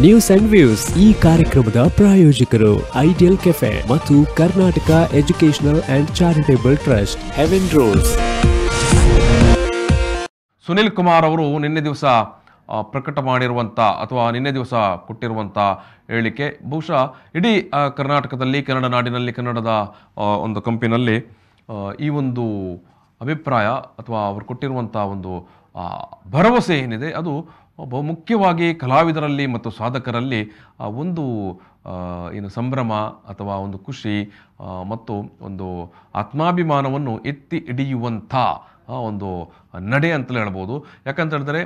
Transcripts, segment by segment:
News and views ಈ ಕಾರ್ಯಕ್ರಮದ ಪ್ರಾಯೋಜಕರು ಐಡಿಯಲ್ ಕೆಫೆ ಮತ್ತು Karnataka educational and charitable trust heaven rose. Sunil Kumar ಅವರು ನಿನ್ನೆ ದಿವಸ ಪ್ರಕಟ ಮಾಡಿರುವಂಥ ಅಥವಾ ನಿನ್ನೆ ದಿವಸ ಕೊಟ್ಟಿರುವಂಥ ಹೇಳಿಕೆ ಬಹುಶಃ ಇಡೀ ಕರ್ನಾಟಕದಲ್ಲಿ, ಕನ್ನಡ ನಾಡಿನಲ್ಲಿ, ಕನ್ನಡದ ಒಂದು ಕಂಪಿನಲ್ಲಿ ಈ ಒಂದು ಅಭಿಪ್ರಾಯ ಅಥವಾ ಅವರು ಕೊಟ್ಟಿರುವಂಥ ಒಂದು ಭರವಸೆ ಏನಿದೆ ಅದು ಬಹುಮುಖ್ಯವಾಗಿ ಕಲಾವಿದರಲ್ಲಿ ಮತ್ತು ಸಾಧಕರಲ್ಲಿ ಒಂದು ಏನು ಸಂಭ್ರಮ ಅಥವಾ ಒಂದು ಖುಷಿ ಮತ್ತು ಒಂದು ಆತ್ಮಾಭಿಮಾನವನ್ನು ಎತ್ತಿ ಹಿಡಿಯುವಂಥ ಒಂದು ನಡೆ ಅಂತಲೇ ಹೇಳ್ಬೋದು. ಯಾಕಂತ ಹೇಳಿದ್ರೆ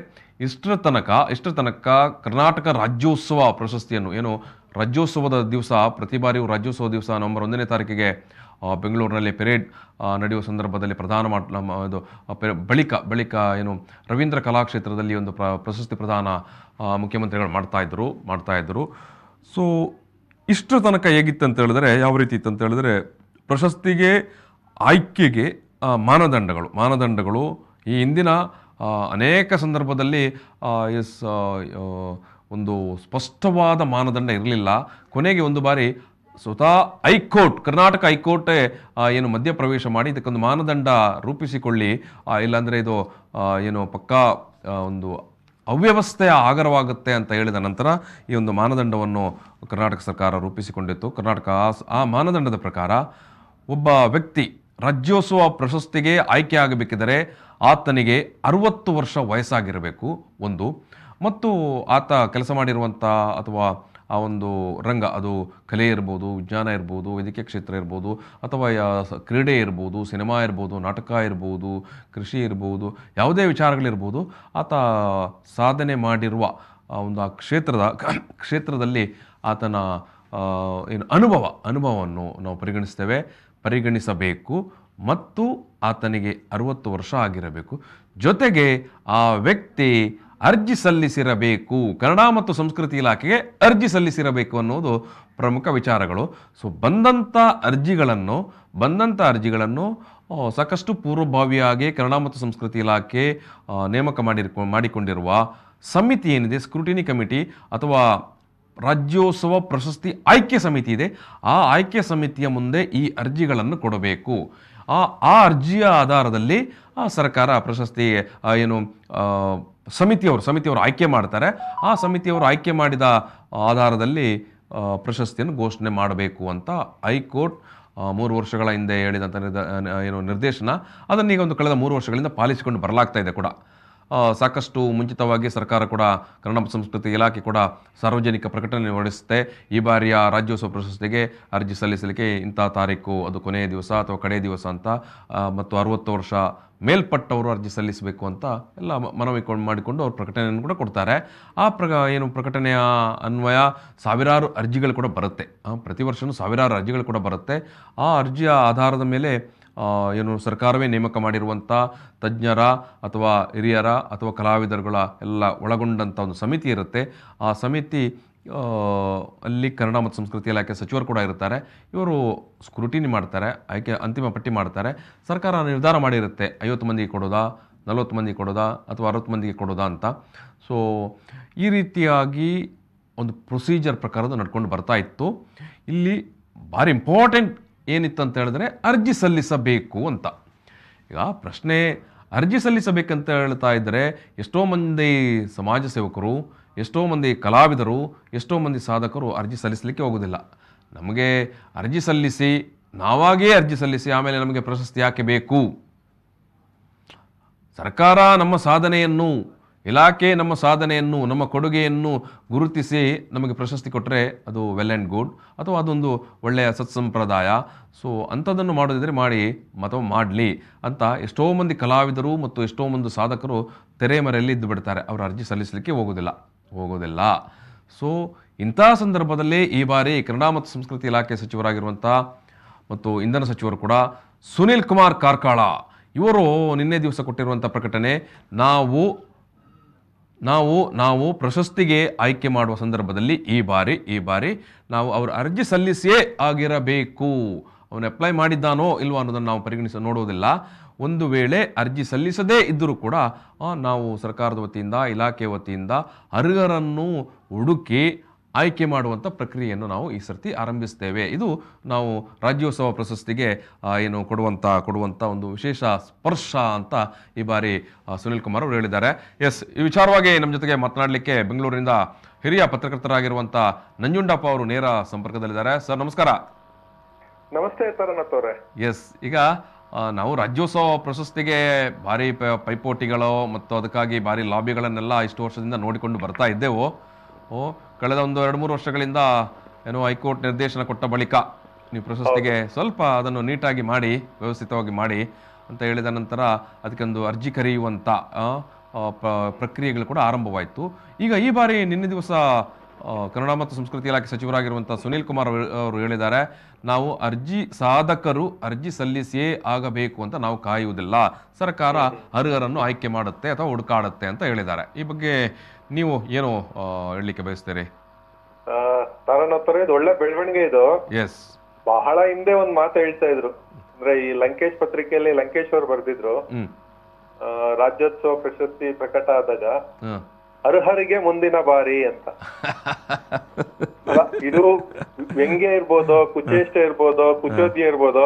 ಇಷ್ಟರ ತನಕ ಕರ್ನಾಟಕ ರಾಜ್ಯೋತ್ಸವ ಪ್ರಶಸ್ತಿಯನ್ನು ಏನು ರಾಜ್ಯೋತ್ಸವದ ದಿವಸ ಪ್ರತಿ ಬಾರಿಯೂ ರಾಜ್ಯೋತ್ಸವ ದಿವಸ ನವೆಂಬರ್ 1ನೇ ತಾರೀಕಿಗೆ ಬೆಂಗಳೂರಿನಲ್ಲಿ ಪೆರೇಡ್ ನಡೆಯುವ ಸಂದರ್ಭದಲ್ಲಿ ಬಳಿಕ ಏನು ರವೀಂದ್ರ ಕಲಾಕ್ಷೇತ್ರದಲ್ಲಿ ಒಂದು ಪ್ರಶಸ್ತಿ ಪ್ರದಾನ ಮುಖ್ಯಮಂತ್ರಿಗಳು ಮಾಡ್ತಾ ಇದ್ದರು. ಸೊ ಇಷ್ಟರ ತನಕ ಹೇಗಿತ್ತು ಅಂತ ಹೇಳಿದ್ರೆ, ಯಾವ ರೀತಿ ಇತ್ತು ಅಂತ ಹೇಳಿದ್ರೆ, ಪ್ರಶಸ್ತಿಗೆ ಆಯ್ಕೆಗೆ ಮಾನದಂಡಗಳು ಈ ಹಿಂದಿನ ಅನೇಕ ಸಂದರ್ಭದಲ್ಲಿ ಒಂದು ಸ್ಪಷ್ಟವಾದ ಮಾನದಂಡ ಇರಲಿಲ್ಲ. ಕೊನೆಗೆ ಒಂದು ಬಾರಿ ಸ್ವತಃ ಕರ್ನಾಟಕ ಹೈಕೋರ್ಟ್ ಏನು ಮಧ್ಯಪ್ರವೇಶ ಮಾಡಿ ಇದಕ್ಕೊಂದು ಮಾನದಂಡ ರೂಪಿಸಿಕೊಳ್ಳಿ, ಇಲ್ಲಾಂದರೆ ಇದು ಏನು ಪಕ್ಕಾ ಒಂದು ಅವ್ಯವಸ್ಥೆಯ ಆಗರವಾಗುತ್ತೆ ಅಂತ ಹೇಳಿದ ನಂತರ ಈ ಒಂದು ಮಾನದಂಡವನ್ನು ಕರ್ನಾಟಕ ಸರ್ಕಾರ ರೂಪಿಸಿಕೊಂಡಿತ್ತು. ಕರ್ನಾಟಕ ಆ ಮಾನದಂಡದ ಪ್ರಕಾರ ಒಬ್ಬ ವ್ಯಕ್ತಿ ರಾಜ್ಯೋತ್ಸವ ಪ್ರಶಸ್ತಿಗೆ ಆಯ್ಕೆ ಆಗಬೇಕಿದ್ದರೆ ಆತನಿಗೆ 60 ವರ್ಷ ವಯಸ್ಸಾಗಿರಬೇಕು ಒಂದು, ಮತ್ತು ಆತ ಕೆಲಸ ಮಾಡಿರುವಂಥ ಅಥವಾ ಆ ಒಂದು ರಂಗ, ಅದು ಕಲೆ ಇರ್ಬೋದು, ವಿಜ್ಞಾನ ಇರ್ಬೋದು, ವೈದ್ಯಕೀಯ ಕ್ಷೇತ್ರ ಇರ್ಬೋದು, ಅಥವಾ ಕ್ರೀಡೆ ಇರ್ಬೋದು, ಸಿನಿಮಾ ಇರ್ಬೋದು, ನಾಟಕ ಇರ್ಬೋದು, ಕೃಷಿ ಇರ್ಬೋದು, ಯಾವುದೇ ವಿಚಾರಗಳಿರ್ಬೋದು, ಆತ ಸಾಧನೆ ಮಾಡಿರುವ ಒಂದು ಆ ಕ್ಷೇತ್ರದಲ್ಲಿ ಆತನ ಏನು ಅನುಭವವನ್ನು ನಾವು ಪರಿಗಣಿಸಬೇಕು ಮತ್ತು ಆತನಿಗೆ 60 ವರ್ಷ ಆಗಿರಬೇಕು. ಜೊತೆಗೆ ಆ ವ್ಯಕ್ತಿ ಅರ್ಜಿ ಸಲ್ಲಿಸಿರಬೇಕು, ಕನ್ನಡ ಮತ್ತು ಸಂಸ್ಕೃತಿ ಇಲಾಖೆಗೆ ಅರ್ಜಿ ಸಲ್ಲಿಸಿರಬೇಕು ಅನ್ನೋದು ಪ್ರಮುಖ ವಿಚಾರಗಳು. ಸೊ ಬಂದಂಥ ಅರ್ಜಿಗಳನ್ನು ಸಾಕಷ್ಟು ಪೂರ್ವಭಾವಿಯಾಗಿ ಕನ್ನಡ ಮತ್ತು ಸಂಸ್ಕೃತಿ ಇಲಾಖೆ ನೇಮಕ ಮಾಡಿಕೊಂಡಿರುವ ಸಮಿತಿ ಏನಿದೆ, ಸ್ಕ್ರೂಟಿನಿ ಕಮಿಟಿ ಅಥವಾ ರಾಜ್ಯೋತ್ಸವ ಪ್ರಶಸ್ತಿ ಆಯ್ಕೆ ಸಮಿತಿ ಇದೆ, ಆ ಆಯ್ಕೆ ಸಮಿತಿಯ ಮುಂದೆ ಈ ಅರ್ಜಿಗಳನ್ನು ಕೊಡಬೇಕು. ಆ ಅರ್ಜಿಯ ಆಧಾರದಲ್ಲಿ ಸರ್ಕಾರ ಪ್ರಶಸ್ತಿ ಏನು ಸಮಿತಿಯವರು ಆಯ್ಕೆ ಮಾಡ್ತಾರೆ. ಆ ಸಮಿತಿಯವರು ಆಯ್ಕೆ ಮಾಡಿದ ಆಧಾರದಲ್ಲಿ ಪ್ರಶಸ್ತಿಯನ್ನು ಘೋಷಣೆ ಮಾಡಬೇಕು ಅಂತ ಹೈಕೋರ್ಟ್ 3 ವರ್ಷಗಳ ಹಿಂದೆ ಹೇಳಿದಂಥ ನಿರ್ದೇಶನ, ಅದನ್ನೀಗ ಒಂದು ಕಳೆದ 3 ವರ್ಷಗಳಿಂದ ಪಾಲಿಸಿಕೊಂಡು ಬರಲಾಗ್ತಾ ಇದೆ ಕೂಡ. ಸಾಕಷ್ಟು ಮುಂಚಿತವಾಗಿ ಸರ್ಕಾರ ಕೂಡ, ಕನ್ನಡ ಮತ್ತು ಸಂಸ್ಕೃತಿ ಇಲಾಖೆ ಕೂಡ ಸಾರ್ವಜನಿಕ ಪ್ರಕಟಣೆ ಹೊರಡಿಸುತ್ತೆ. ಈ ಬಾರಿಯ ರಾಜ್ಯೋತ್ಸವ ಪ್ರಶಸ್ತಿಗೆ ಅರ್ಜಿ ಸಲ್ಲಿಸಲಿಕ್ಕೆ ಇಂಥ ತಾರೀಕು, ಅದು ಕೊನೆಯ ದಿವಸ ಅಥವಾ ಕಡೆಯ ದಿವಸ ಅಂತ, ಮತ್ತು 60 ವರ್ಷ ಮೇಲ್ಪಟ್ಟವರು ಅರ್ಜಿ ಸಲ್ಲಿಸಬೇಕು ಅಂತ ಎಲ್ಲ ಮನವಿ ಮಾಡಿಕೊಂಡು ಅವರು ಪ್ರಕಟಣೆಯನ್ನು ಕೂಡ ಕೊಡ್ತಾರೆ. ಪ್ರಕಟಣೆಯ ಅನ್ವಯ ಸಾವಿರಾರು ಅರ್ಜಿಗಳು ಕೂಡ ಬರುತ್ತೆ. ಪ್ರತಿ ವರ್ಷವೂ ಸಾವಿರಾರು ಅರ್ಜಿಗಳು ಕೂಡ ಬರುತ್ತೆ. ಆ ಅರ್ಜಿಯ ಆಧಾರದ ಮೇಲೆ ಸರ್ಕಾರವೇ ನೇಮಕ ಮಾಡಿರುವಂಥ ತಜ್ಞರ ಅಥವಾ ಹಿರಿಯರ ಅಥವಾ ಕಲಾವಿದರುಗಳ ಎಲ್ಲ ಒಳಗೊಂಡಂಥ ಒಂದು ಸಮಿತಿ ಇರುತ್ತೆ. ಆ ಸಮಿತಿ ಅಲ್ಲಿ ಕನ್ನಡ ಮತ್ತು ಸಂಸ್ಕೃತಿ ಇಲಾಖೆ ಸಚಿವರು ಕೂಡ ಇರ್ತಾರೆ. ಇವರು ಸ್ಕ್ರೂಟಿನಿ ಮಾಡ್ತಾರೆ, ಅಂತಿಮ ಪಟ್ಟಿ ಮಾಡ್ತಾರೆ. ಸರ್ಕಾರ ನಿರ್ಧಾರ ಮಾಡಿರುತ್ತೆ 50 ಮಂದಿಗೆ ಕೊಡೋದಾ, 40 ಮಂದಿಗೆ ಕೊಡೋದಾ ಅಥವಾ 60 ಮಂದಿಗೆ ಕೊಡೋದಾ ಅಂತ. ಸೊ ಈ ರೀತಿಯಾಗಿ ಒಂದು ಪ್ರೊಸೀಜರ್ ಪ್ರಕಾರದ ನಡ್ಕೊಂಡು ಬರ್ತಾ ಇತ್ತು. ಇಲ್ಲಿ ಭಾರಿ ಇಂಪಾರ್ಟೆಂಟ್ ಏನಿತ್ತು ಅಂತ ಹೇಳಿದ್ರೆ ಅರ್ಜಿ ಸಲ್ಲಿಸಬೇಕು ಅಂತ. ಈಗ ಪ್ರಶ್ನೆ, ಅರ್ಜಿ ಸಲ್ಲಿಸಬೇಕಂತ ಹೇಳ್ತಾ ಇದ್ದರೆ ಎಷ್ಟೋ ಮಂದಿ ಸಮಾಜ ಸೇವಕರು, ಎಷ್ಟೋ ಮಂದಿ ಕಲಾವಿದರು, ಎಷ್ಟೋ ಮಂದಿ ಸಾಧಕರು ಅರ್ಜಿ ಸಲ್ಲಿಸಲಿಕ್ಕೆ ಹೋಗೋದಿಲ್ಲ. ನಮಗೆ ನಾವಾಗೇ ಅರ್ಜಿ ಸಲ್ಲಿಸಿ ಆಮೇಲೆ ನಮಗೆ ಪ್ರಶಸ್ತಿ ಯಾಕೆ ಬೇಕು? ಸರ್ಕಾರ ನಮ್ಮ ಸಾಧನೆಯನ್ನು, ಇಲಾಖೆ ನಮ್ಮ ಸಾಧನೆಯನ್ನು, ನಮ್ಮ ಕೊಡುಗೆಯನ್ನು ಗುರುತಿಸಿ ನಮಗೆ ಪ್ರಶಸ್ತಿ ಕೊಟ್ಟರೆ ಅದು ವೆಲ್ ಆ್ಯಂಡ್ ಗುಡ್, ಅಥವಾ ಅದೊಂದು ಒಳ್ಳೆಯ ಸತ್ಸಂಪ್ರದಾಯ. ಸೊ ಅಂಥದ್ದನ್ನು ಮಾಡೋದಿದ್ರೆ ಮಾಡಲಿ ಅಂತ ಎಷ್ಟೋ ಮಂದಿ ಕಲಾವಿದರು ಮತ್ತು ಎಷ್ಟೋ ಮಂದಿ ಸಾಧಕರು ತೆರೆಮರೆಯಲ್ಲಿ ಇದ್ದು ಬಿಡ್ತಾರೆ. ಅವರು ಅರ್ಜಿ ಸಲ್ಲಿಸಲಿಕ್ಕೆ ಹೋಗೋದಿಲ್ಲ. ಸೊ ಇಂಥ ಸಂದರ್ಭದಲ್ಲಿ ಈ ಬಾರಿ ಕನ್ನಡ ಮತ್ತು ಸಂಸ್ಕೃತಿ ಇಲಾಖೆ ಸಚಿವರಾಗಿರುವಂಥ ಮತ್ತು ಇಂಧನ ಸಚಿವರು ಕೂಡ ಸುನಿಲ್ ಕುಮಾರ್ ಕಾರ್ಕಳ ಇವರು ನಿನ್ನೆ ದಿವಸ ಕೊಟ್ಟಿರುವಂಥ ಪ್ರಕಟಣೆ, ನಾವು ಪ್ರಶಸ್ತಿಗೆ ಆಯ್ಕೆ ಮಾಡುವ ಸಂದರ್ಭದಲ್ಲಿ ಈ ಬಾರಿ ನಾವು ಅವರು ಅರ್ಜಿ ಸಲ್ಲಿಸಿಯೇ ಆಗಿರಬೇಕು. ಅವನು ಅಪ್ಲೈ ಮಾಡಿದ್ದಾನೋ ಇಲ್ವೋ ಅನ್ನೋದನ್ನು ನಾವು ನೋಡುವುದಿಲ್ಲ. ಒಂದು ವೇಳೆ ಅರ್ಜಿ ಸಲ್ಲಿಸದೇ ಇದ್ದರೂ ಕೂಡ ನಾವು ಸರ್ಕಾರದ ವತಿಯಿಂದ, ಇಲಾಖೆ ವತಿಯಿಂದ ಅರ್ಹರನ್ನು ಹುಡುಕಿ ಆಯ್ಕೆ ಮಾಡುವಂಥ ಪ್ರಕ್ರಿಯೆಯನ್ನು ನಾವು ಈ ಸರ್ತಿ ಆರಂಭಿಸ್ತೇವೆ. ಇದು ನಾವು ರಾಜ್ಯೋತ್ಸವ ಪ್ರಶಸ್ತಿಗೆ ಏನು ಕೊಡುವಂಥ ಒಂದು ವಿಶೇಷ ಸ್ಪರ್ಶ ಅಂತ ಈ ಬಾರಿ ಸುನಿಲ್ ಕುಮಾರ್ ಅವರು ಹೇಳಿದ್ದಾರೆ. ಎಸ್, ಈ ವಿಚಾರವಾಗಿ ನಮ್ಮ ಜೊತೆಗೆ ಮಾತನಾಡಲಿಕ್ಕೆ ಬೆಂಗಳೂರಿನಿಂದ ಹಿರಿಯ ಪತ್ರಕರ್ತರಾಗಿರುವಂಥ ನಂಜುಂಡಪ್ಪ ಅವರು ನೇರ ಸಂಪರ್ಕದಲ್ಲಿದ್ದಾರೆ. ಸರ್ ನಮಸ್ಕಾರ. ನಮಸ್ತೆ ತರನಾಥ್ ಅವರೇ. ಎಸ್, ಈಗ ನಾವು ರಾಜ್ಯೋತ್ಸವ ಪ್ರಶಸ್ತಿಗೆ ಭಾರಿ ಪೈಪೋಟಿಗಳು ಮತ್ತು ಅದಕ್ಕಾಗಿ ಭಾರಿ ಲಾಬಿಗಳನ್ನೆಲ್ಲ ಇಷ್ಟು ವರ್ಷದಿಂದ ನೋಡಿಕೊಂಡು ಬರ್ತಾ ಇದ್ದೆವು. ಕಳೆದ ಒಂದು 2-3 ವರ್ಷಗಳಿಂದ ಏನೋ ಹೈಕೋರ್ಟ್ ನಿರ್ದೇಶನ ಕೊಟ್ಟ ಬಳಿಕ ನೀವು ಪ್ರಶಸ್ತಿಗೆ ಸ್ವಲ್ಪ ಅದನ್ನು ನೀಟಾಗಿ ಮಾಡಿ, ವ್ಯವಸ್ಥಿತವಾಗಿ ಮಾಡಿ ಅಂತ ಹೇಳಿದ ನಂತರ ಅದಕ್ಕೊಂದು ಅರ್ಜಿ ಕರೆಯುವಂಥ ಪ್ರಕ್ರಿಯೆಗಳು ಕೂಡ ಆರಂಭವಾಯಿತು. ಈಗ ಈ ಬಾರಿ ನಿನ್ನೆ ದಿವಸ ಕನ್ನಡ ಮತ್ತು ಸಂಸ್ಕೃತಿ ಇಲಾಖೆ ಸಚಿವರಾಗಿರುವಂಥ ಸುನೀಲ್ ಕುಮಾರ್ ಅವರು ಹೇಳಿದ್ದಾರೆ, ನಾವು ಸಾಧಕರು ಅರ್ಜಿ ಸಲ್ಲಿಸಿಯೇ ಆಗಬೇಕು ಅಂತ ನಾವು ಕಾಯುವುದಿಲ್ಲ, ಸರ್ಕಾರ ಅರ್ಹರನ್ನು ಆಯ್ಕೆ ಮಾಡುತ್ತೆ ಅಥವಾ ಹುಡುಕಾಡುತ್ತೆ ಅಂತ ಹೇಳಿದ್ದಾರೆ. ಈ ಬಗ್ಗೆ ನೀವು ಏನು ಹೇಳಲಿಕ್ಕೆ ಬಯಸ್ತೀರಿ? ತಾರನಾಥರೇ, ಇದು ಒಳ್ಳೆ ಬೆಳವಣಿಗೆ. ಇದು ಎಸ್, ಬಹಳ ಹಿಂದೆ ಒಂದ್ ಮಾತು ಹೇಳ್ತಾ ಇದ್ರು, ಅಂದ್ರೆ ಈ ಲಂಕೇಶ್ ಪತ್ರಿಕೆಯಲ್ಲಿ ಲಂಕೇಶ್ ಅವರು ಬರೆದಿದ್ರು, ರಾಜ್ಯೋತ್ಸವ ಪ್ರಶಸ್ತಿ ಪ್ರಕಟ ಆದಾಗ ಅರ್ಹರಿಗೆ ಮುಂದಿನ ಬಾರಿ ಅಂತ. ಇದು ವ್ಯಂಗ್ಯ ಇರ್ಬೋದು, ಕುಚೇಷ್ಟ ಇರ್ಬೋದು, ಕುಚೋದ್ಯ ಇರ್ಬೋದು,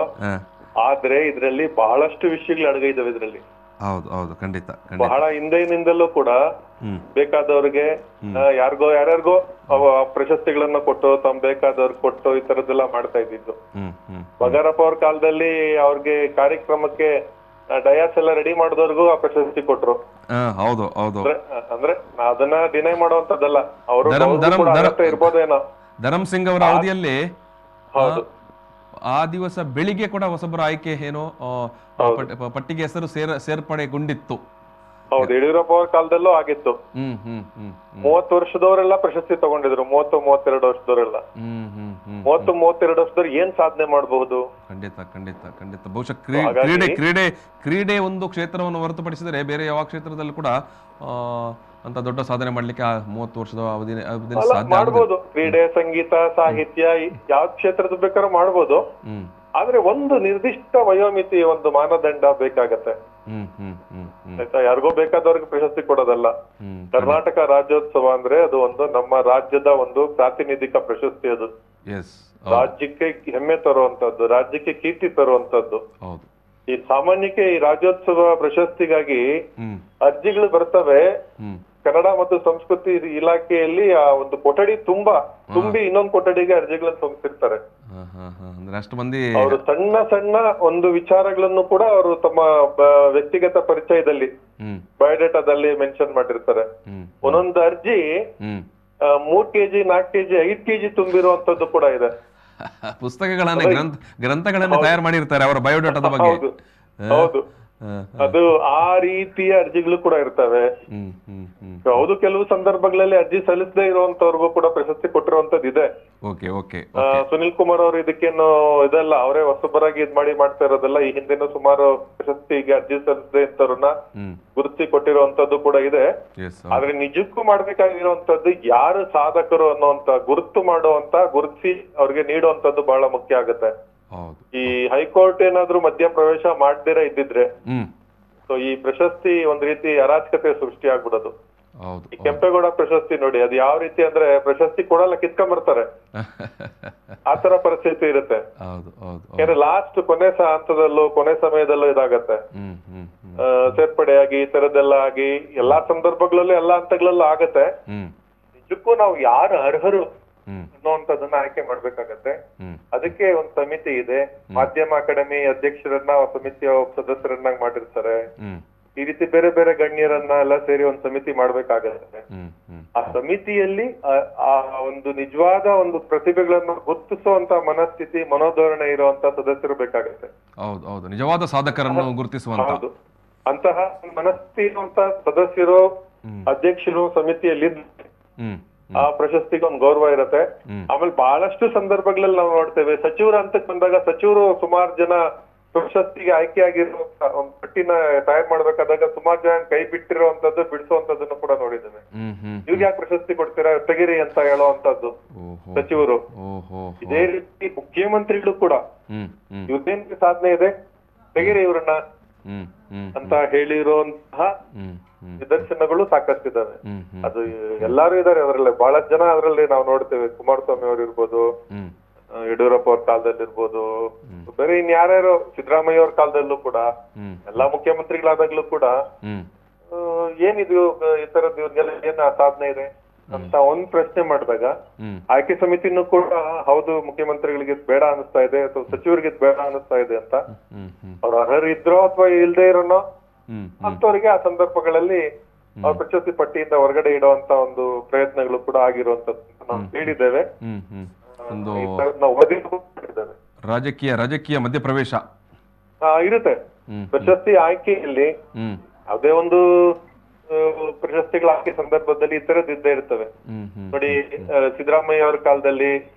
ಆದ್ರೆ ಇದ್ರಲ್ಲಿ ಬಹಳಷ್ಟು ವಿಷಯಗಳು ಅಡಗಿದಾವೆ. ಇದ್ರಲ್ಲಿ ಹೌದು ಹೌದು, ಖಂಡಿತ. ಬಹಳ ಹಿಂದಿನಿಂದಲೂ ಕೂಡ ಬೇಕಾದವ್ರಿಗೆ ಯಾರ್ಯಾರಿಗೋ ಪ್ರಶಸ್ತಿಗಳನ್ನ ಕೊಟ್ಟು ತಮ್ಮ ಬೇಕಾದವ್ರಿಗೆ ಕೊಟ್ಟು ಈ ತರದ್ದೆಲ್ಲ ಮಾಡ್ತಾ ಇದ್ದಿದ್ದು. ಬಂಗಾರಪ್ಪ ಅವ್ರ ಕಾಲದಲ್ಲಿ ಅವ್ರಿಗೆ ಕಾರ್ಯಕ್ರಮಕ್ಕೆ ಡಯಾಸ್ ಎಲ್ಲ ರೆಡಿ ಮಾಡಿದವ್ರಿಗೂ ಆ ಪ್ರಶಸ್ತಿ ಕೊಟ್ರು. ಹೌದು ಹೌದು, ಅಂದ್ರೆ ಅದನ್ನ ಡಿನೈ ಮಾಡುವಂತದ್ದಲ್ಲ, ಅವರು ಇರ್ಬೋದೇನೋ. ಧರಮ್ ಸಿಂಗ್ ಅವರ ಅವಧಿಯಲ್ಲಿ ಹೌದು, ಆ ದಿವಸ ಬೆಳಿಗ್ಗೆ ಕೂಡ ಹೊಸಬರ ಆಯ್ಕೆ ಏನೋ ಪಟ್ಟಿಗೆ ಹೆಸರು ಸೇರ್ಪಡೆಗೊಂಡಿತ್ತು. ಹೌದು, ಯಡಿಯೂರಪ್ಪ ಅವ್ರ ಕಾಲದಲ್ಲೂ ಆಗಿತ್ತು. 30 ವರ್ಷದವರೆಲ್ಲ ಪ್ರಶಸ್ತಿ ತಗೊಂಡಿದ್ರು, 30-32 ವರ್ಷದವರೆಲ್ಲ. 30-32 ವರ್ಷದವ್ರು ಏನ್ ಸಾಧನೆ ಮಾಡಬಹುದು? ಖಂಡಿತ ಖಂಡಿತ ಖಂಡಿತ. ಬಹುಶಃ ಕ್ರೀಡೆ ಒಂದು ಕ್ಷೇತ್ರವನ್ನು ಹೊರತುಪಡಿಸಿದರೆ ಬೇರೆ ಯಾವ ಕ್ಷೇತ್ರದಲ್ಲೂ ಕೂಡ ಅಂತ ದೊಡ್ಡ ಸಾಧನೆ ಮಾಡ್ಲಿಕ್ಕೆ 30 ವರ್ಷದ ಅವಧಿಯಲ್ಲಿ ಸಾಧ್ಯ ಮಾಡಬಹುದು. ಕ್ರೀಡೆ, ಸಂಗೀತ, ಸಾಹಿತ್ಯ, ಯಾವ ಕ್ಷೇತ್ರದ ಬೇಕಾದ್ರೂ ಮಾಡಬಹುದು. ಆದ್ರೆ ಒಂದು ನಿರ್ದಿಷ್ಟ ವಯೋಮಿತಿ, ಒಂದು ಮಾನದಂಡ ಬೇಕಾಗತ್ತೆ. ಆಯ್ತಾ? ಯಾರಿಗೋ ಬೇಕಾದವ್ರಿಗೆ ಪ್ರಶಸ್ತಿ ಕೊಡೋದಲ್ಲ. ಕರ್ನಾಟಕ ರಾಜ್ಯೋತ್ಸವ ಅಂದ್ರೆ ಅದು ಒಂದು ನಮ್ಮ ರಾಜ್ಯದ ಒಂದು ಪ್ರಾತಿನಿಧಿಕ ಪ್ರಶಸ್ತಿ. ಅದು ರಾಜ್ಯಕ್ಕೆ ಹೆಮ್ಮೆ ತರುವಂತದ್ದು, ರಾಜ್ಯಕ್ಕೆ ಕೀರ್ತಿ ತರುವಂತದ್ದು. ಈ ಸಾಮಾನ್ಯಕ್ಕೆ ಈ ರಾಜ್ಯೋತ್ಸವ ಪ್ರಶಸ್ತಿಗಾಗಿ ಅರ್ಜಿಗಳು ಬರ್ತವೆ. ಕನ್ನಡ ಮತ್ತು ಸಂಸ್ಕೃತಿ ಇಲಾಖೆಯಲ್ಲಿ ಆ ಒಂದು ಕೊಠಡಿ ತುಂಬಿ ಇನ್ನೊಂದು ಕೊಠಡಿಗೆ ಅರ್ಜಿಗಳನ್ನು ತುಂಬಿಸಿರ್ತಾರೆ. ಅವರು ಸಣ್ಣ ಸಣ್ಣ ಒಂದು ವಿಚಾರಗಳನ್ನು ಕೂಡ ಅವರು ತಮ್ಮ ವ್ಯಕ್ತಿಗತ ಪರಿಚಯದಲ್ಲಿ, ಬಯೋಡೇಟಾದಲ್ಲಿ ಮೆನ್ಷನ್ ಮಾಡಿರ್ತಾರೆ. ಒಂದೊಂದು ಅರ್ಜಿ 3 kg, 4 kg, 5 kg ತುಂಬಿರುವಂತದ್ದು ಕೂಡ ಇದೆ. ಪುಸ್ತಕಗಳನ್ನ, ಗ್ರಂಥಗಳನ್ನ ತಯಾರು ಮಾಡಿರ್ತಾರೆ ಅವರ ಬಯೋಡೇಟಾದ ಬಗ್ಗೆ. ಹೌದು, ಅದು ಆ ರೀತಿಯ ಅರ್ಜಿಗಳು ಕೂಡ ಇರ್ತವೆ. ಹೌದು, ಕೆಲವು ಸಂದರ್ಭಗಳಲ್ಲಿ ಅರ್ಜಿ ಸಲ್ಲಿಸದೇ ಇರುವಂತವ್ರಿಗೂ ಕೂಡ ಪ್ರಶಸ್ತಿ ಕೊಟ್ಟಿರುವಂತದ್ದು ಇದೆ. ಸುನಿಲ್ ಕುಮಾರ್ ಅವರು ಇದಕ್ಕೇನು ಇದೆಲ್ಲ ಅವರೇ ಹೊಸಬರಾಗಿ ಮಾಡ್ತಾ ಇರೋದಲ್ಲ. ಈ ಹಿಂದೆನೂ ಸುಮಾರು ಪ್ರಶಸ್ತಿಗೆ ಅರ್ಜಿ ಸಲ್ಲಿಸದೇ ಇಂಥವ್ರನ್ನ ಗುರುತಿಸಿ ಕೊಟ್ಟಿರುವಂತದ್ದು ಕೂಡ ಇದೆ. ಆದ್ರೆ ನಿಜಕ್ಕೂ ಮಾಡ್ಬೇಕಾಗಿರುವಂತದ್ದು ಯಾರು ಸಾಧಕರು ಅನ್ನುವಂತ ಗುರುತಿಸಿ ಅವ್ರಿಗೆ ನೀಡುವಂತದ್ದು ಬಹಳ ಮುಖ್ಯ ಆಗುತ್ತೆ. ಈ ಹೈಕೋರ್ಟ್ ಏನಾದ್ರೂ ಮಧ್ಯ ಪ್ರವೇಶ ಮಾಡ್ದಿರ ಇದ್ದಿದ್ರೆ ಸೊ ಈ ಪ್ರಶಸ್ತಿ ಒಂದ್ ರೀತಿ ಅರಾಜಕತೆ ಸೃಷ್ಟಿ ಆಗ್ಬಿಡೋದು. ಈ ಕೆಂಪೇಗೌಡ ಪ್ರಶಸ್ತಿ ನೋಡಿ, ಅದು ಯಾವ ರೀತಿ ಅಂದ್ರೆ ಪ್ರಶಸ್ತಿ ಕೊಡಲ್ಲ, ಕಿತ್ಕೊಂಡ್ಬರ್ತಾರೆ. ಆತರ ಪರಿಸ್ಥಿತಿ ಇರುತ್ತೆ. ಯಾಕಂದ್ರೆ ಲಾಸ್ಟ್ ಕೊನೆ ಸಮಯದಲ್ಲೂ ಇದಾಗತ್ತೆ. ಸೇರ್ಪಡೆಯಾಗಿ ಈ ತರದ್ದೆಲ್ಲ ಆಗಿ ಎಲ್ಲಾ ಸಂದರ್ಭಗಳಲ್ಲೂ ಎಲ್ಲಾ ಹಂತಗಳಲ್ಲೂ ಆಗತ್ತೆ. ನಿಜಕ್ಕೂ ನಾವು ಯಾರು ಅರ್ಹರು ಅನ್ನುವಂಥದ್ದನ್ನ ಆಯ್ಕೆ ಮಾಡ್ಬೇಕಾಗತ್ತೆ. ಅದಕ್ಕೆ ಒಂದ್ ಸಮಿತಿ ಇದೆ. ಮಾಧ್ಯಮ ಅಕಾಡೆಮಿ ಅಧ್ಯಕ್ಷರನ್ನ ಸಮಿತಿಯ ಸದಸ್ಯರನ್ನಾಗಿ ಮಾಡಿರ್ತಾರೆ. ಈ ರೀತಿ ಬೇರೆ ಬೇರೆ ಗಣ್ಯರನ್ನ ಎಲ್ಲ ಸೇರಿ ಒಂದ್ ಸಮಿತಿ ಮಾಡ್ಬೇಕಾಗತ್ತೆ. ಆ ಸಮಿತಿಯಲ್ಲಿ ಆ ಒಂದು ನಿಜವಾದ ಒಂದು ಪ್ರತಿಭೆಗಳನ್ನ ಗುರುತಿಸುವಂತ ಮನಸ್ಥಿತಿ, ಮನೋಧೋರಣೆ ಇರುವಂತ ಸದಸ್ಯರು ಬೇಕಾಗತ್ತೆ. ನಿಜವಾದ ಸಾಧಕರನ್ನು ಗುರುತಿಸುವಂತ ಅಂತಹ ಮನಸ್ಥಿತಿ ಇರುವಂತ ಸದಸ್ಯರು, ಅಧ್ಯಕ್ಷರು ಸಮಿತಿಯಲ್ಲಿ ಆ ಪ್ರಶಸ್ತಿಗೆ ಒಂದು ಗೌರವ ಇರತ್ತೆ. ಆಮೇಲೆ ಬಹಳಷ್ಟು ಸಂದರ್ಭಗಳಲ್ಲಿ ನಾವು ನೋಡ್ತೇವೆ, ಸಚಿವರ ಹಂತಕ್ಕೆ ಬಂದಾಗ ಸಚಿವರು ಸುಮಾರು ಜನ ಪ್ರಶಸ್ತಿಗೆ ಆಯ್ಕೆ ಆಗಿರೋ ಒಂದು ಪಟ್ಟಿನ ತಯಾರು ಮಾಡ್ಬೇಕಾದಾಗ ಸುಮಾರು ಜನ ಕೈ ಬಿಟ್ಟಿರುವಂತದ್ದು, ಬಿಡಿಸುವಂತದ್ದನ್ನು ಕೂಡ ನೋಡಿದ್ದೇವೆ. ಇವ್ರಿಗೆ ಯಾಕೆ ಪ್ರಶಸ್ತಿ ಕೊಡ್ತೀರಾ, ತೆಗಿರಿ ಅಂತ ಹೇಳುವಂತದ್ದು ಸಚಿವರು. ಇದೇ ರೀತಿ ಮುಖ್ಯಮಂತ್ರಿಗಳು ಕೂಡ ಇವ್ರದೇನ್ ಸಾಧನೆ ಇದೆ, ತೆಗಿರಿ ಇವ್ರನ್ನ ಅಂತ ಹೇಳಿರುವಂತಹ ನಿದರ್ಶನಗಳು ಸಾಕಷ್ಟಿದಾವೆ. ಅದು ಎಲ್ಲಾರು ಇದಾರೆ ಅದರಲ್ಲಿ, ಬಹಳಷ್ಟು ಜನ ಅದರಲ್ಲಿ ನಾವು ನೋಡ್ತೇವೆ. ಕುಮಾರಸ್ವಾಮಿ ಅವರು ಇರ್ಬೋದು, ಯಡಿಯೂರಪ್ಪ ಅವ್ರ ಕಾಲದಲ್ಲಿ ಇರ್ಬೋದು, ಬೇರೆ ಇನ್ಯಾರ್ಯಾರು ಸಿದ್ದರಾಮಯ್ಯ ಅವ್ರ ಕಾಲದಲ್ಲೂ ಕೂಡ, ಎಲ್ಲಾ ಮುಖ್ಯಮಂತ್ರಿಗಳಾದಾಗ್ಲೂ ಕೂಡ ಏನಿದು ಈ ತರದ್ ಇವ್ರಿಗೆಲ್ಲ ಏನ್ ಸಾಧನೆ ಇದೆ ಅಂತ ಒಂದ್ ಪ್ರಶ್ನೆ ಮಾಡಿದಾಗ ಆಯ್ಕೆ ಸಮಿತಿನೂ ಕೂಡ ಹೌದು ಮುಖ್ಯಮಂತ್ರಿಗಳಿಗೆ ಬೇಡ ಅನಿಸ್ತಾ ಇದೆ ಅಥವಾ ಸಚಿವರಿಗೆ ಬೇಡ ಅನಿಸ್ತಾ ಇದೆ ಅಂತ ಅವ್ರು ಅರ್ಹರು ಇದ್ರೋ ಅಥವಾ ಇಲ್ದೇ ಇರೋನೋ ಅಂತವ್ರಿಗೆ ಆ ಸಂದರ್ಭಗಳಲ್ಲಿ ಅವ್ರ ಪ್ರಶಸ್ತಿ ಪಟ್ಟಿಯಿಂದ ಹೊರಗಡೆ ಇಡುವಂತ ಒಂದು ಪ್ರಯತ್ನಗಳು ಕೂಡ ಆಗಿರುವಂತದ್ದು ನಾವು ಹೇಳಿದ್ದೇವೆ. ರಾಜಕೀಯ ಮಧ್ಯಪ್ರವೇಶ ಇರುತ್ತೆ ಪ್ರಶಸ್ತಿ ಆಯ್ಕೆಯಲ್ಲಿ. ಯಾವುದೇ ಒಂದು ಪ್ರಶಸ್ತಿಗಳ ಆಯ್ಕೆ ಸಂದರ್ಭದಲ್ಲಿ ಈ ತರದ್ ಇದ್ದೇ ಇರ್ತವೆ ನೋಡಿ. ಸಿದ್ದರಾಮಯ್ಯ ಅವ್ರ ಕಾಲದಲ್ಲಿ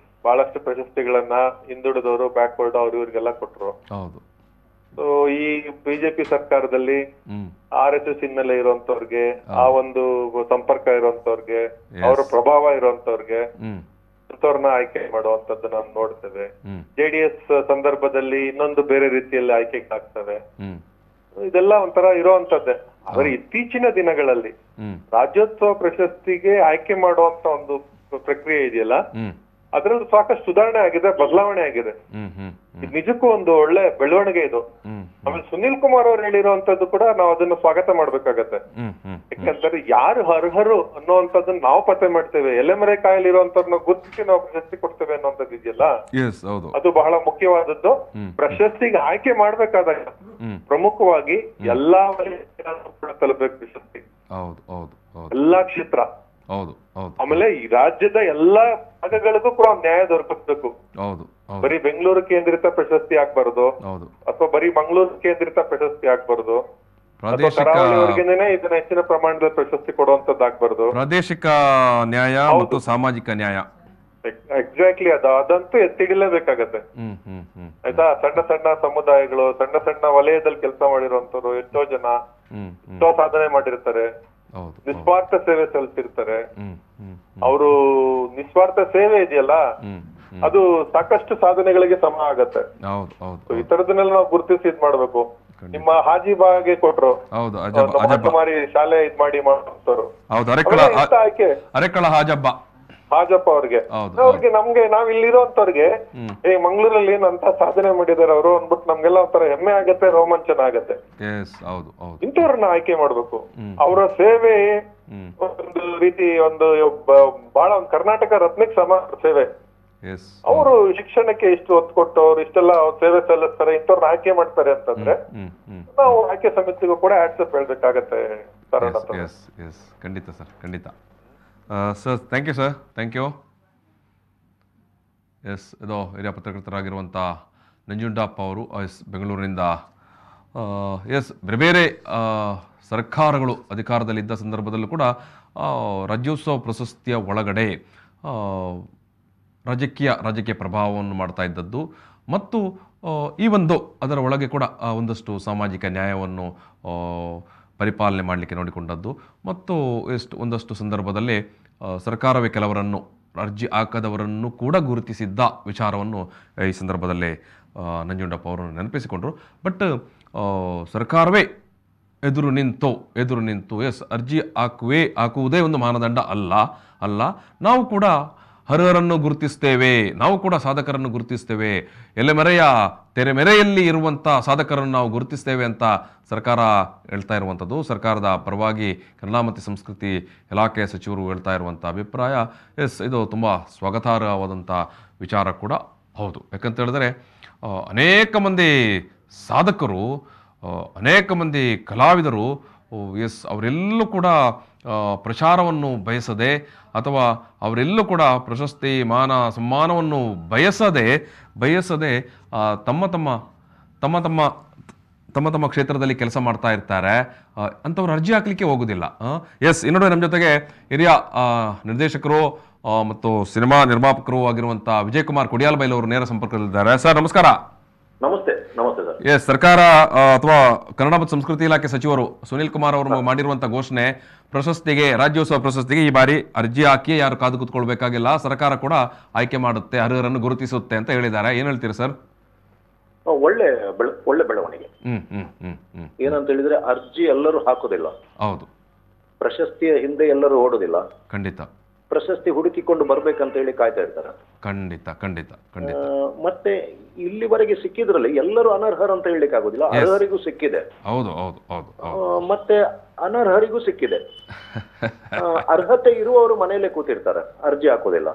ಬಹಳಷ್ಟು ಪ್ರಶಸ್ತಿಗಳನ್ನ ಹಿಂದುಳಿದವರು, ಬ್ಯಾಕ್ವರ್ಡ್ ಅವ್ರು ಇವ್ರಿಗೆಲ್ಲ ಕೊಟ್ರು. ಈ ಬಿಜೆಪಿ ಸರ್ಕಾರದಲ್ಲಿ RSS ಹಿನ್ನೆಲೆ ಇರುವಂತವ್ರಿಗೆ, ಆ ಒಂದು ಸಂಪರ್ಕ ಇರುವಂತವ್ರಿಗೆ, ಅವರ ಪ್ರಭಾವ ಇರುವಂತವ್ರಿಗೆ ಅಂತವ್ರನ್ನ ಆಯ್ಕೆ ಮಾಡುವಂತದ್ದು ನಾವು ನೋಡ್ತೇವೆ. JDS ಸಂದರ್ಭದಲ್ಲಿ ಇನ್ನೊಂದು ಬೇರೆ ರೀತಿಯಲ್ಲಿ ಆಯ್ಕೆಗೆ ಆಗ್ತವೆ. ಇದೆಲ್ಲ ಒಂಥರ ಇರುವಂತದ್ದೇ. ಆದ್ರೆ ಇತ್ತೀಚಿನ ದಿನಗಳಲ್ಲಿ ರಾಜ್ಯೋತ್ಸವ ಪ್ರಶಸ್ತಿಗೆ ಆಯ್ಕೆ ಮಾಡುವಂತ ಒಂದು ಪ್ರಕ್ರಿಯೆ ಇದೆಯಲ್ಲ, ಅದ್ರಲ್ಲಿ ಸಾಕಷ್ಟು ಸುಧಾರಣೆ ಆಗಿದೆ, ಬದಲಾವಣೆ ಆಗಿದೆ. ನಿಜಕ್ಕೂ ಒಂದು ಒಳ್ಳೆ ಬೆಳವಣಿಗೆ ಇದು. ಆಮೇಲೆ ಸುನಿಲ್ ಕುಮಾರ್ ಅವ್ರು ಹೇಳಿರುವಂತದ್ದು ಕೂಡ ನಾವು ಅದನ್ನ ಸ್ವಾಗತ ಮಾಡ್ಬೇಕಾಗತ್ತೆ. ಯಾಕಂದ್ರೆ ಯಾರು ಅರ್ಹರು ಅನ್ನೋಂಥದ್ದನ್ನ ನಾವು ಪತ್ತೆ ಮಾಡ್ತೇವೆ, ಎಲೆಮರೆ ಕಾಯಲಿರುವಂತವ್ರನ್ನ ಗುರುತಿಸಿ ನಾವು ಪ್ರಶಸ್ತಿ ಕೊಡ್ತೇವೆ ಅನ್ನೋಂಥದ್ದು ಇದೆಯಲ್ಲ, ಅದು ಬಹಳ ಮುಖ್ಯವಾದದ್ದು. ಪ್ರಶಸ್ತಿಗೆ ಆಯ್ಕೆ ಮಾಡ್ಬೇಕಾದಾಗ ಪ್ರಮುಖವಾಗಿ ಎಲ್ಲಾ ವಲಯಗಳನ್ನು ತಲುಪಬೇಕು ಪ್ರಶಸ್ತಿ, ಎಲ್ಲಾ ಕ್ಷೇತ್ರ. ಆಮೇಲೆ ಈ ರಾಜ್ಯದ ಎಲ್ಲಾ ಭಾಗಗಳಿಗೂ ಕೂಡ ನ್ಯಾಯ ದೊರಕಿಸ್ಬೇಕು. ಬರೀ ಬೆಂಗಳೂರು ಕೇಂದ್ರಿತ ಪ್ರಶಸ್ತಿ ಆಗ್ಬಾರ್ದು, ಅಥವಾ ಬರೀ ಮಂಗಳೂರು ಕೇಂದ್ರಿತ ಪ್ರಶಸ್ತಿ ಆಗ್ಬಾರ್ದು, ಕರಾವಳಿವರೆಗೇನೆ ಇದನ್ನ ಹೆಚ್ಚಿನ ಪ್ರಮಾಣದಲ್ಲಿ ಪ್ರಶಸ್ತಿ ಕೊಡುವಂತದ್ದು ಆಗ್ಬಾರ್ದು. ಪ್ರಾದೇಶಿಕ ನ್ಯಾಯ ಮತ್ತು ಸಾಮಾಜಿಕ ನ್ಯಾಯ ಎಕ್ಸಾಕ್ಟ್ಲಿ ಅದಂತೂ ಎತ್ತಿಡಿಲೇಬೇಕಾಗತ್ತೆ. ಆಯ್ತಾ, ಸಣ್ಣ ಸಣ್ಣ ಸಮುದಾಯಗಳು, ಸಣ್ಣ ಸಣ್ಣ ವಲಯದಲ್ಲಿ ಕೆಲಸ ಮಾಡಿರುವಂತವ್ರು ಎಷ್ಟೋ ಜನ ಎಷ್ಟೋ ಸಾಧನೆ ಮಾಡಿರ್ತಾರೆ, ನಿಸ್ವಾರ್ಥ ಸೇವೆ ಸಲ್ಲಿಸಿರ್ತಾರೆ. ಅವರು ನಿಸ್ವಾರ್ಥ ಸೇವೆ ಇದೆಯಲ್ಲ, ಅದು ಸಾಕಷ್ಟು ಸಾಧನೆಗಳಿಗೆ ಸಮ ಆಗತ್ತೆ. ಈ ತರದನ್ನೆಲ್ಲ ನಾವು ಗುರುತಿಸಿ ಇದ್ ಮಾಡ್ಬೇಕು. ನಿಮ್ಮ ಹಾಜಿಬಾಗೆ ಕೊಟ್ರು, ಕುಮಾರಿ ಶಾಲೆ ಇದ್ ಮಾಡಿ ಮಾಡೋರು ಆಯ್ಕೆ ಹಾಜಪ್ಪ ಅವ್ರಿಗೆ ನಮ್ಗೆ ನಾವ್ ಇಲ್ಲಿರೋಂತವ್ರಿಗೆ ಮಂಗಳೂರಲ್ಲಿ ಏನಂತ ಸಾಧನೆ ಮಾಡಿದಾರೆ ಅವರು ಅಂದ್ಬಿಟ್ಟು ನಮ್ಗೆಲ್ಲ ಒಂಥರ ಹೆಮ್ಮೆ ಆಗತ್ತೆ, ರೋಮಾಂಚನ ಆಗತ್ತೆ. ಇಂಥವ್ರನ್ನ ಆಯ್ಕೆ ಮಾಡ್ಬೇಕು. ಅವರ ಸೇವೆ ಒಂದು ರೀತಿ ಒಂದು ಬಹಳ ಒಂದು ಕರ್ನಾಟಕ ರತ್ನಕ್ಕೆ ಸಮ ಸೇವೆ. ಅವರು ಶಿಕ್ಷಣಕ್ಕೆ ಇಷ್ಟು ಒತ್ತು ಕೊಟ್ಟು ಅವ್ರು ಇಷ್ಟೆಲ್ಲ ಸೇವೆ ಸಲ್ಲಿಸ್ತಾರೆ, ಇಂಥವ್ರನ್ನ ಆಯ್ಕೆ ಮಾಡ್ತಾರೆ ಅಂತಂದ್ರೆ ನಾವು ಆಯ್ಕೆ ಸಮಿತಿಗೂ ಕೂಡ ಆಟ್ಸಪ್ ಹೇಳ್ಬೇಕಾಗತ್ತೆ. ಖಂಡಿತ ಸರ್, ಖಂಡಿತ sir. Thank you sir, thank you. Yes, ಇದು ಹಿರಿಯ ಪತ್ರಕರ್ತರಾಗಿರುವಂಥ ನಂಜುಂಡಪ್ಪ ಅವರು ಬೆಂಗಳೂರಿನಿಂದ. ಎಸ್, ಬೇರೆ ಬೇರೆ ಸರ್ಕಾರಗಳು ಅಧಿಕಾರದಲ್ಲಿದ್ದ ಸಂದರ್ಭದಲ್ಲೂ ಕೂಡ ರಾಜ್ಯೋತ್ಸವ ಪ್ರಶಸ್ತಿಯ ಒಳಗಡೆ ರಾಜಕೀಯ ಪ್ರಭಾವವನ್ನು ಮಾಡ್ತಾ ಇದ್ದದ್ದು ಮತ್ತು ಈ ಒಂದು ಅದರ ಒಳಗೆ ಕೂಡ ಒಂದಷ್ಟು ಸಾಮಾಜಿಕ ನ್ಯಾಯವನ್ನು ಪರಿಪಾಲನೆ ಮಾಡಲಿಕ್ಕೆ ನೋಡಿಕೊಂಡದ್ದು ಮತ್ತು ಒಂದಷ್ಟು ಸಂದರ್ಭದಲ್ಲಿ ಸರ್ಕಾರವೇ ಕೆಲವರನ್ನು ಅರ್ಜಿ ಹಾಕದವರನ್ನು ಕೂಡ ಗುರುತಿಸಿದ್ದ ವಿಚಾರವನ್ನು ಈ ಸಂದರ್ಭದಲ್ಲಿ ನಂಜುಂಡಪ್ಪ ಅವರು ನೆನಪಿಸಿಕೊಂಡರು. ಬಟ್ ಸರ್ಕಾರವೇ ಎದುರು ನಿಂತು ಎಸ್, ಅರ್ಜಿ ಹಾಕುವುದೇ ಒಂದು ಮಾನದಂಡ ಅಲ್ಲ, ನಾವು ಕೂಡ ಅರ್ಹರನ್ನು ಗುರುತಿಸ್ತೇವೆ, ನಾವು ಕೂಡ ಸಾಧಕರನ್ನು ಗುರುತಿಸ್ತೇವೆ, ತೆರೆಮೆರೆಯಲ್ಲಿ ಇರುವಂಥ ಸಾಧಕರನ್ನು ನಾವು ಗುರುತಿಸ್ತೇವೆ ಅಂತ ಸರ್ಕಾರ ಹೇಳ್ತಾ ಇರುವಂಥದ್ದು. ಸರ್ಕಾರದ ಪರವಾಗಿ ಕನ್ನಡ ಮತ್ತು ಸಂಸ್ಕೃತಿ ಇಲಾಖೆಯ ಸಚಿವರು ಹೇಳ್ತಾ ಇರುವಂಥ ಅಭಿಪ್ರಾಯ ಎಸ್, ಇದು ತುಂಬ ಸ್ವಾಗತಾರ್ಹವಾದಂಥ ವಿಚಾರ ಕೂಡ ಹೌದು. ಯಾಕಂತ ಹೇಳಿದ್ರೆ ಅನೇಕ ಮಂದಿ ಸಾಧಕರು, ಅನೇಕ ಮಂದಿ ಕಲಾವಿದರು ಎಸ್, ಅವರೆಲ್ಲೂ ಕೂಡ ಪ್ರಚಾರವನ್ನು ಬಯಸದೆ ಅಥವಾ ಅವರೆಲ್ಲೂ ಕೂಡ ಪ್ರಶಸ್ತಿ ಮಾನ ಸಮ್ಮಾನವನ್ನು ಬಯಸದೆ ತಮ್ಮ ಕ್ಷೇತ್ರದಲ್ಲಿ ಕೆಲಸ ಮಾಡ್ತಾ ಇರ್ತಾರೆ. ಅಂಥವ್ರು ಅರ್ಜಿ ಹಾಕಲಿಕ್ಕೆ ಹೋಗೋದಿಲ್ಲ. ಎಸ್, ಇನ್ನೊಂದು ನಮ್ಮ ಜೊತೆಗೆ ಹಿರಿಯ ನಿರ್ದೇಶಕರು ಮತ್ತು ಸಿನಿಮಾ ನಿರ್ಮಾಪಕರು ಆಗಿರುವಂಥ ವಿಜಯ್ ಕುಮಾರ್ ಕೊಡಿಯಾಲ್ಬೈಲ್ ಅವರು ನೇರ ಸಂಪರ್ಕದಲ್ಲಿದ್ದಾರೆ. ಸರ್ ನಮಸ್ಕಾರ. ನಮಸ್ತೆ. ನಮಸ್ತೆ ಸರ್. ಎಸ್, ಸರ್ಕಾರ ಅಥವಾ ಕನ್ನಡ ಮತ್ತು ಸಂಸ್ಕೃತಿ ಇಲಾಖೆ ಸಚಿವರು ಸುನಿಲ್ ಕುಮಾರ್ ಅವರು ಮಾಡಿರುವಂಥ ಘೋಷಣೆ, ಪ್ರಶಸ್ತಿಗೆ, ರಾಜ್ಯೋತ್ಸವ ಪ್ರಶಸ್ತಿಗೆ ಈ ಬಾರಿ ಅರ್ಜಿ ಹಾಕಿ ಯಾರು ಕಾದು ಕೂತ್ಕೊಳ್ಬೇಕಾಗಿಲ್ಲ, ಸರ್ಕಾರ ಕೂಡ ಆಯ್ಕೆ ಮಾಡುತ್ತೆ, ಅರ್ಹರನ್ನು ಗುರುತಿಸುತ್ತೆ ಅಂತ ಹೇಳಿದ್ದಾರೆ. ಏನ್ ಹೇಳ್ತೀರಿ ಸರ್? ಒಳ್ಳೆ ಬೆಳವಣಿಗೆ. ಏನಂತ ಹೇಳಿದ್ರೆ ಅರ್ಜಿ ಎಲ್ಲರೂ ಹಾಕೋದಿಲ್ಲ. ಹೌದು. ಪ್ರಶಸ್ತಿಯ ಹಿಂದೆ ಎಲ್ಲರೂ ಓಡೋದಿಲ್ಲ, ಖಂಡಿತ ಪ್ರಶಸ್ತಿ ಹುಡುಕಿಕೊಂಡು ಬರ್ಬೇಕಂತ ಹೇಳಿ ಕಾಯ್ತಾ ಇರ್ತಾರೆ. ಖಂಡಿತ ಖಂಡಿತ ಖಂಡಿತ. ಮತ್ತೆ ಇಲ್ಲಿವರೆಗೆ ಸಿಕ್ಕಿದ್ರಲ್ಲಿ ಎಲ್ಲರೂ ಅನರ್ಹರು ಅಂತ ಹೇಳಲಿಕ್ಕೆ ಆಗುದಿಲ್ಲ, ಅರ್ಹರಿಗೂ ಸಿಕ್ಕಿದೆ. ಹೌದು ಹೌದು ಹೌದು. ಮತ್ತೆ ಅನರ್ಹರಿಗೂ ಸಿಕ್ಕಿದೆ. ಅರ್ಹತೆ ಇರುವವರು ಮನೆಯಲ್ಲೇ ಕೂತಿರ್ತಾರೆ, ಅರ್ಜಿ ಹಾಕೋದಿಲ್ಲ.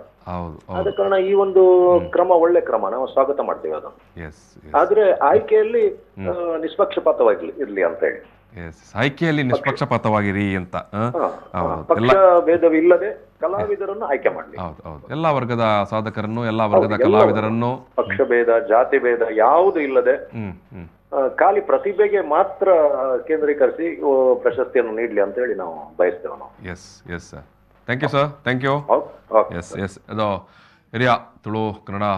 ಆದ ಕಾರಣ ಈ ಒಂದು ಕ್ರಮ ಒಳ್ಳೆ ಕ್ರಮ, ನಾವು ಸ್ವಾಗತ ಮಾಡ್ತೇವೆ ಅದು. ಆದ್ರೆ ಆಯ್ಕೆಯಲ್ಲಿ ನಿಷ್ಪಕ್ಷಪಾತವಾಗಿ ಇರ್ಲಿ ಅಂತ ಹೇಳಿ. ಆಯ್ಕೆಯಲ್ಲಿ ನಿಷ್ಪಕ್ಷಪಾತವಾಗಿರಿ ಅಂತ, ಪಕ್ಷ ಭೇದವಿಲ್ಲದೆ ಕಲಾವಿದರನ್ನು ಆಯ್ಕೆ ಮಾಡಲಿ. ಹೌದು ಹೌದು. ಎಲ್ಲಾ ವರ್ಗದ ಸಾಧಕರನ್ನು, ಎಲ್ಲಾ ವರ್ಗದ ಕಲಾವಿದರನ್ನು, ಪಕ್ಷ ಭೇದ ಜಾತಿ ಭೇದ ಯಾವುದು ಇಲ್ಲದೆ ಖಾಲಿ ಪ್ರತಿಭೆಗೆ ಮಾತ್ರ ಕೇಂದ್ರೀಕರಿಸಿ ಪ್ರಶಸ್ತಿಯನ್ನು ನೀಡಲಿ ಅಂತ ಹೇಳಿ ನಾವು ಬಯಸ್ತೇವೆ ನಾವು. Yes yes sir, thank you sir, thank you. Yes yes. ಅದು ಹಿರಿಯ ತುಳು ಕನ್ನಡ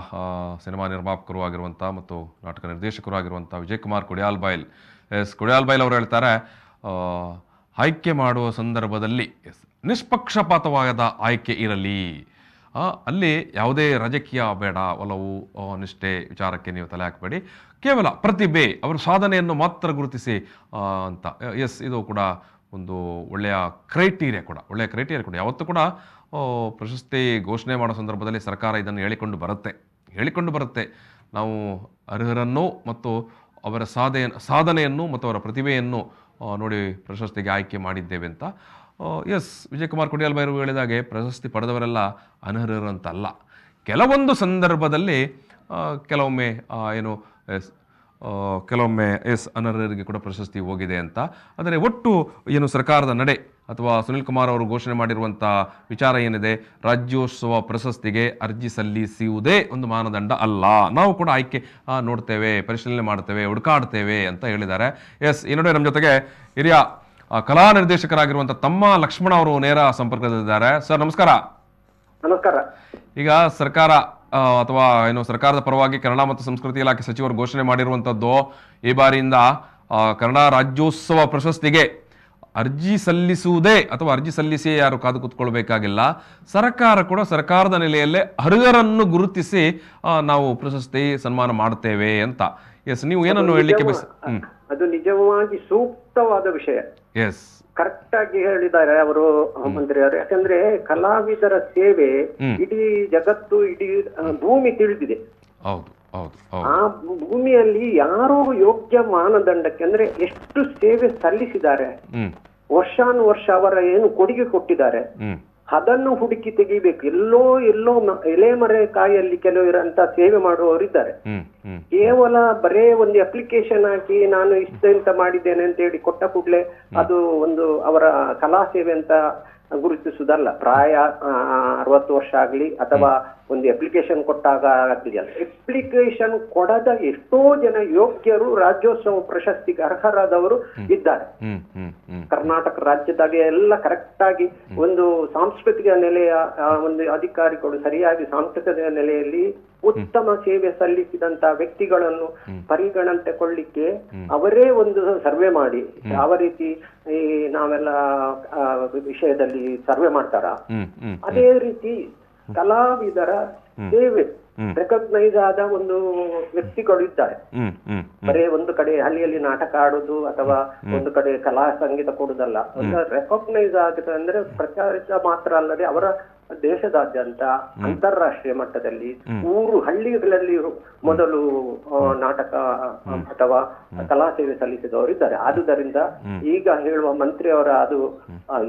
ಸಿನಿಮಾ ನಿರ್ಮಾಪಕರು ಆಗಿರುವಂಥ ಮತ್ತು ನಾಟಕ ನಿರ್ದೇಶಕರು ಆಗಿರುವಂಥ ವಿಜಯ್ ಕುಮಾರ್ ಕೊಡಿಯಾಲ್ ಬೈಲ್. ಎಸ್, ಕೊಡಿಯಾಲ್ ಬೈಲ್ ಅವರು ಹೇಳ್ತಾರೆ, ಆಯ್ಕೆ ಮಾಡುವ ಸಂದರ್ಭದಲ್ಲಿ ನಿಷ್ಪಕ್ಷಪಾತವಾದ ಆಯ್ಕೆ ಇರಲಿ, ಅಲ್ಲಿ ಯಾವುದೇ ರಾಜಕೀಯ ಬೇಡ, ಒಲವು ನಿಷ್ಠೆ ವಿಚಾರಕ್ಕೆ ನೀವು ತಲೆ ಹಾಕಬೇಡಿ, ಕೇವಲ ಪ್ರತಿಭೆ, ಅವರ ಸಾಧನೆಯನ್ನು ಮಾತ್ರ ಗುರುತಿಸಿ ಅಂತ. ಎಸ್, ಇದು ಕೂಡ ಒಂದು ಒಳ್ಳೆಯ ಕ್ರೈಟೀರಿಯಾ ಕೂಡ. ಯಾವತ್ತೂ ಕೂಡ ಪ್ರಶಸ್ತಿ ಘೋಷಣೆ ಮಾಡೋ ಸಂದರ್ಭದಲ್ಲಿ ಸರ್ಕಾರ ಇದನ್ನು ಹೇಳಿಕೊಂಡು ಬರುತ್ತೆ ನಾವು ಅರ್ಹರನ್ನು ಮತ್ತು ಅವರ ಸಾಧನೆಯನ್ನು ಮತ್ತು ಅವರ ಪ್ರತಿಭೆಯನ್ನು ನೋಡಿ ಪ್ರಶಸ್ತಿಗೆ ಆಯ್ಕೆ ಮಾಡಿದ್ದೇವೆ ಅಂತ. ಎಸ್, ವಿಜಯ್ ಕುಮಾರ್ ಕೊಡಿಯಾಲ್ ಬೈರು ಹೇಳಿದಾಗೆ ಪ್ರಶಸ್ತಿ ಪಡೆದವರೆಲ್ಲ ಅನರ್ಹರಂತಲ್ಲ. ಕೆಲವೊಂದು ಸಂದರ್ಭದಲ್ಲಿ ಕೆಲವೊಮ್ಮೆ ಅನರ್ಹರಿಗೆ ಕೂಡ ಪ್ರಶಸ್ತಿ ಹೋಗಿದೆ ಅಂತ. ಆದರೆ ಒಟ್ಟು ಸರ್ಕಾರದ ನಡೆ ಅಥವಾ ಸುನಿಲ್ ಕುಮಾರ್ ಅವರು ಘೋಷಣೆ ಮಾಡಿರುವಂಥ ವಿಚಾರ ಏನಿದೆ, ರಾಜ್ಯೋತ್ಸವ ಪ್ರಶಸ್ತಿಗೆ ಅರ್ಜಿ ಸಲ್ಲಿಸುವುದೇ ಒಂದು ಮಾನದಂಡ ಅಲ್ಲ, ನಾವು ಕೂಡ ಆಯ್ಕೆ ನೋಡ್ತೇವೆ, ಪರಿಶೀಲನೆ ಮಾಡ್ತೇವೆ, ಹುಡುಕಾಡ್ತೇವೆ ಅಂತ ಹೇಳಿದ್ದಾರೆ. ಎಸ್, ಈ ನಡುವೆ ನಮ್ಮ ಜೊತೆಗೆ ಹಿರಿಯ ಕಲಾ ನಿರ್ದೇಶಕರಾಗಿರುವಂಥ ತಮ್ಮ ಲಕ್ಷ್ಮಣ ಅವರು ನೇರ ಸಂಪರ್ಕದಲ್ಲಿದ್ದಾರೆ. ಸರ್ ನಮಸ್ಕಾರ. ನಮಸ್ಕಾರ. ಈಗ ಸರ್ಕಾರ ಅಥವಾ ಸರ್ಕಾರದ ಪರವಾಗಿ ಕನ್ನಡ ಮತ್ತು ಸಂಸ್ಕೃತಿ ಇಲಾಖೆ ಸಚಿವರು ಘೋಷಣೆ ಮಾಡಿರುವಂಥದ್ದು, ಈ ಬಾರಿಯಿಂದ ಕನ್ನಡ ರಾಜ್ಯೋತ್ಸವ ಪ್ರಶಸ್ತಿಗೆ ಅರ್ಜಿ ಸಲ್ಲಿಸುವುದೇ ಅಥವಾ ಅರ್ಜಿ ಸಲ್ಲಿಸಿ ಯಾರು ಕಾದು ಕೂತ್ಕೊಳ್ಬೇಕಾಗಿಲ್ಲ, ಸರ್ಕಾರ ಕೂಡ ಸರ್ಕಾರದ ನೆಲೆಯಲ್ಲೇ ಅರ್ಹರನ್ನು ಗುರುತಿಸಿ ನಾವು ಪ್ರಶಸ್ತಿ ಸನ್ಮಾನ ಮಾಡ್ತೇವೆ ಅಂತ. ಎಸ್, ನೀವು ಏನನ್ನು ಹೇಳಲಿಕ್ಕೆ ಅದು ನಿಜವಾಗಿ ಸೂಕ್ತವಾದ ವಿಷಯ. ಎಸ್, ಕರೆಕ್ಟ್ ಆಗಿ ಹೇಳಿದ್ದಾರೆ ಅವರು ಮಂತ್ರಿಯವರು. ಯಾಕಂದ್ರೆ ಕಲಾವಿದರ ಸೇವೆ ಇಡೀ ಜಗತ್ತು, ಇಡೀ ಭೂಮಿ ತಿಳಿದಿದೆ. ಆ ಭೂಮಿಯಲ್ಲಿ ಯಾರೋ ಯೋಗ್ಯ ಮಾನದಂಡಕ್ಕೆ ಅಂದ್ರೆ ಎಷ್ಟು ಸೇವೆ ಸಲ್ಲಿಸಿದ್ದಾರೆ, ವರ್ಷಾನುವರ್ಷ ಅವರ ಏನು ಕೊಡುಗೆ ಕೊಟ್ಟಿದ್ದಾರೆ, ಅದನ್ನು ಹುಡುಕಿ ತೆಗಿಬೇಕು. ಎಲ್ಲೋ ಎಲೆಮರೆ ಕಾಯಲ್ಲಿ ಕೆಲವರಂತ ಸೇವೆ ಮಾಡುವವರಿದ್ದಾರೆ. ಕೇವಲ ಬರೇ ಒಂದು ಅಪ್ಲಿಕೇಶನ್ ಹಾಕಿ ನಾನು ಇಷ್ಟ ಮಾಡಿದ್ದೇನೆ ಅಂತ ಹೇಳಿ ಕೊಟ್ಟ ಕೂಡಲೇ ಅದು ಒಂದು ಅವರ ಕಲಾ ಸೇವೆ ಅಂತ ಗುರುತಿಸುವುದಲ್ಲ. ಪ್ರಾಯ 60 ವರ್ಷ ಆಗ್ಲಿ ಅಥವಾ ಒಂದು ಅಪ್ಲಿಕೇಶನ್ ಕೊಟ್ಟಾಗ ಆಗ್ಲಿ ಅಲ್ಲ, ಅಪ್ಲಿಕೇಶನ್ ಕೊಡದ ಎಷ್ಟೋ ಜನ ಯೋಗ್ಯರು ರಾಜ್ಯೋತ್ಸವ ಪ್ರಶಸ್ತಿಗೆ ಅರ್ಹರಾದವರು ಇದ್ದಾರೆ. ಕರ್ನಾಟಕ ರಾಜ್ಯದಾಗ ಎಲ್ಲ ಕರೆಕ್ಟ್ ಆಗಿ ಒಂದು ಸಾಂಸ್ಕೃತಿಕ ನೆಲೆಯ ಒಂದು ಅಧಿಕಾರಿಗಳು ಸರಿಯಾಗಿ ಸಾಂಸ್ಕೃತಿಕ ನೆಲೆಯಲ್ಲಿ ಉತ್ತಮ ಸೇವೆ ಸಲ್ಲಿಸಿದಂತ ವ್ಯಕ್ತಿಗಳನ್ನು ಪರಿಗಣನೆ ಕೊಳ್ಳಿಕ್ಕೆ ಅವರೇ ಒಂದು ಸರ್ವೆ ಮಾಡಿ ಯಾವ ರೀತಿ ಈ ನಾವೆಲ್ಲ ವಿಷಯದಲ್ಲಿ ಸರ್ವೆ ಮಾಡ್ತಾರ, ಅದೇ ರೀತಿ ಕಲಾವಿದರ ಸೇವೆ ರೆಕಗ್ನೈಸ್ ಆದ ಒಂದು ವ್ಯಕ್ತಿಗಳು ಇದ್ದಾರೆ. ಬರೇ ಒಂದು ಕಡೆ ಹಳ್ಳಿಯಲ್ಲಿ ನಾಟಕ ಆಡುದು ಅಥವಾ ಒಂದು ಕಡೆ ಕಲಾ ಸಂಗೀತ ಕೊಡುದಲ್ಲ, ಒಂದು ರೆಕಗ್ನೈಸ್ ಆಗಿದೆ ಅಂದ್ರೆ ಪ್ರಚಾರಿತ ಮಾತ್ರ ಅಲ್ಲದೆ ಅವರ ದೇಶದಾದ್ಯಂತ ಅಂತಾರಾಷ್ಟ್ರೀಯ ಮಟ್ಟದಲ್ಲಿ ಹಳ್ಳಿಗಳಲ್ಲಿ ಮೊದಲು ನಾಟಕ ಅಥವಾ ಕಲಾ ಸೇವೆ ಸಲ್ಲಿಸಿದವರು ಇದ್ದಾರೆ. ಆದುದರಿಂದ ಈಗ ಹೇಳುವ ಮಂತ್ರಿಯವರ ಅದು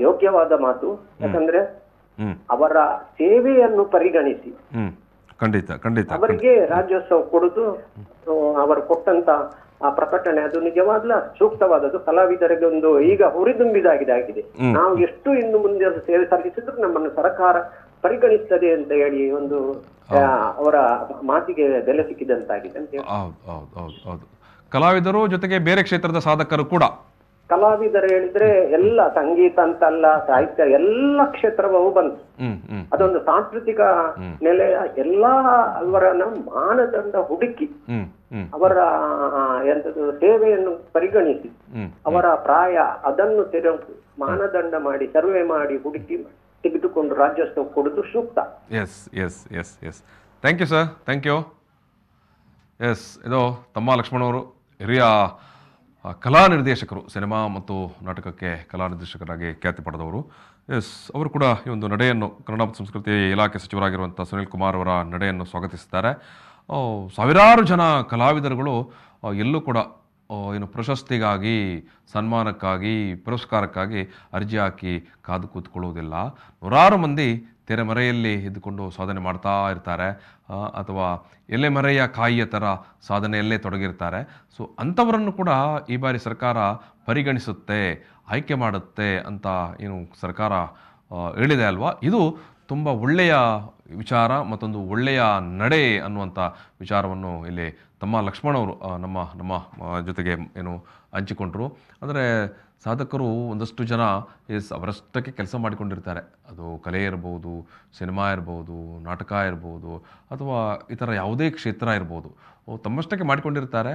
ಯೋಗ್ಯವಾದ ಮಾತು. ಯಾಕಂದ್ರೆ ಅವರ ಸೇವೆಯನ್ನು ಪರಿಗಣಿಸಿ ಅವರಿಗೆ ರಾಜ್ಯೋತ್ಸವ ಕೊಡುದು, ಅವರು ಕೊಟ್ಟಂತ ಆ ಪ್ರಕಟಣೆ ಅದು ನಿಜವಾಗ್ಲೂ ಸೂಕ್ತವಾದದ್ದು. ಕಲಾವಿದರಿಗೆ ಒಂದು ಈಗ ಹುರಿದುಂಬಿದಾಗಿದೆ. ನಾವು ಎಷ್ಟು ಇನ್ನು ಮುಂದೆ ಸೇವೆ ಸಲ್ಲಿಸಿದ್ರು ನಮ್ಮನ್ನು ಸರ್ಕಾರ ಪರಿಗಣಿಸ್ತದೆ ಅಂತ ಹೇಳಿ ಒಂದು ಅವರ ಮಾತಿಗೆ ಬೆಲೆ ಸಿಕ್ಕಿದಂತಾಗಿದೆ ಅಂತ ಹೇಳಿ. ಕಲಾವಿದರು ಜೊತೆಗೆ ಬೇರೆ ಕ್ಷೇತ್ರದ ಸಾಧಕರು ಕೂಡ, ಕಲಾವಿದರು ಹೇಳಿದ್ರೆ ಎಲ್ಲ ಸಂಗೀತ ಅಂತಲ್ಲ, ಸಾಹಿತ್ಯ ಎಲ್ಲ ಕ್ಷೇತ್ರವೂ ಬಂತು. ಅದೊಂದು ಸಾಂಸ್ಕೃತಿಕ ನೆಲೆಯ ಎಲ್ಲಾ ಅವರ ಮಾನದಂಡ ಹುಡುಕಿ ಅವರ ಎಂತದ್ದು ಸೇವೆಯನ್ನು ಪರಿಗಣಿಸಿ ಅವರ ಪ್ರಾಯ ಅದನ್ನು ಮಾನದಂಡ ಮಾಡಿ ಸರ್ವೆ ಮಾಡಿ ಹುಡುಕಿ ತೆಗೆದುಕೊಂಡು ರಾಜ್ಯೋತ್ಸವ ಕೊಡುದು ಸೂಕ್ತ. Yes yes yes yes, thank you sir, thank you. Yes, ಇದು ತಮ್ಮ ಲಕ್ಷ್ಮಣ್ ಅವರು, ಹಿರಿಯ ಕಲಾ ನಿರ್ದೇಶಕರು, ಸಿನಿಮಾ ಮತ್ತು ನಾಟಕಕ್ಕೆ ಕಲಾ ನಿರ್ದೇಶಕರಾಗಿ ಖ್ಯಾತಿ ಪಡೆದವರು. ಅವರು ಕೂಡ ಈ ಒಂದು ನಡೆಯನ್ನು ಕನ್ನಡ ಮತ್ತು ಸಂಸ್ಕೃತಿ ಇಲಾಖೆ ಸಚಿವರಾಗಿರುವಂಥ ಸುನೀಲ್ ಕುಮಾರ್ ಅವರ ನಡೆಯನ್ನು ಸ್ವಾಗತಿಸಿದ್ದಾರೆ. ಸಾವಿರಾರು ಜನ ಕಲಾವಿದರುಗಳು ಎಲ್ಲೂ ಕೂಡ ಪ್ರಶಸ್ತಿಗಾಗಿ, ಸನ್ಮಾನಕ್ಕಾಗಿ, ಪುರಸ್ಕಾರಕ್ಕಾಗಿ ಅರ್ಜಿ ಹಾಕಿ ಕಾದು ಕೂತ್ಕೊಳ್ಳುವುದಿಲ್ಲ. ನೂರಾರು ಮಂದಿ ತೆರೆಮರೆಯಲ್ಲಿ ಇದ್ದುಕೊಂಡು ಸಾಧನೆ ಮಾಡ್ತಾ ಇರ್ತಾರೆ, ಅಥವಾ ಎಲೆಮರೆಯ ಕಾಯಿಯ ಥರ ಸಾಧನೆಯಲ್ಲೇ ತೊಡಗಿರ್ತಾರೆ. ಸೊ ಅಂಥವರನ್ನು ಕೂಡ ಈ ಬಾರಿ ಸರ್ಕಾರ ಪರಿಗಣಿಸುತ್ತೆ, ಆಯ್ಕೆ ಮಾಡುತ್ತೆ ಅಂತ ಏನು ಸರ್ಕಾರ ಹೇಳಿದೆ ಅಲ್ವಾ, ಇದು ತುಂಬ ಒಳ್ಳೆಯ ವಿಚಾರ, ಮತ್ತೊಂದು ಒಳ್ಳೆಯ ನಡೆ ಅನ್ನುವಂಥ ವಿಚಾರವನ್ನು ಇಲ್ಲಿ ತಮ್ಮ ಲಕ್ಷ್ಮಣ್ ಅವರು ನಮ್ಮ ಜೊತೆಗೆ ಹಂಚಿಕೊಂಡ್ರು. ಅಂದರೆ ಸಾಧಕರು ಒಂದಷ್ಟು ಜನ ಅವರಷ್ಟಕ್ಕೆ ಕೆಲಸ ಮಾಡಿಕೊಂಡಿರ್ತಾರೆ. ಅದು ಕಲೆ ಇರ್ಬೋದು, ಸಿನಿಮಾ ಇರ್ಬೋದು, ನಾಟಕ ಇರ್ಬೋದು, ಅಥವಾ ಈ ಥರ ಯಾವುದೇ ಕ್ಷೇತ್ರ ಇರ್ಬೋದು, ತಮ್ಮಷ್ಟಕ್ಕೆ ಮಾಡಿಕೊಂಡಿರ್ತಾರೆ.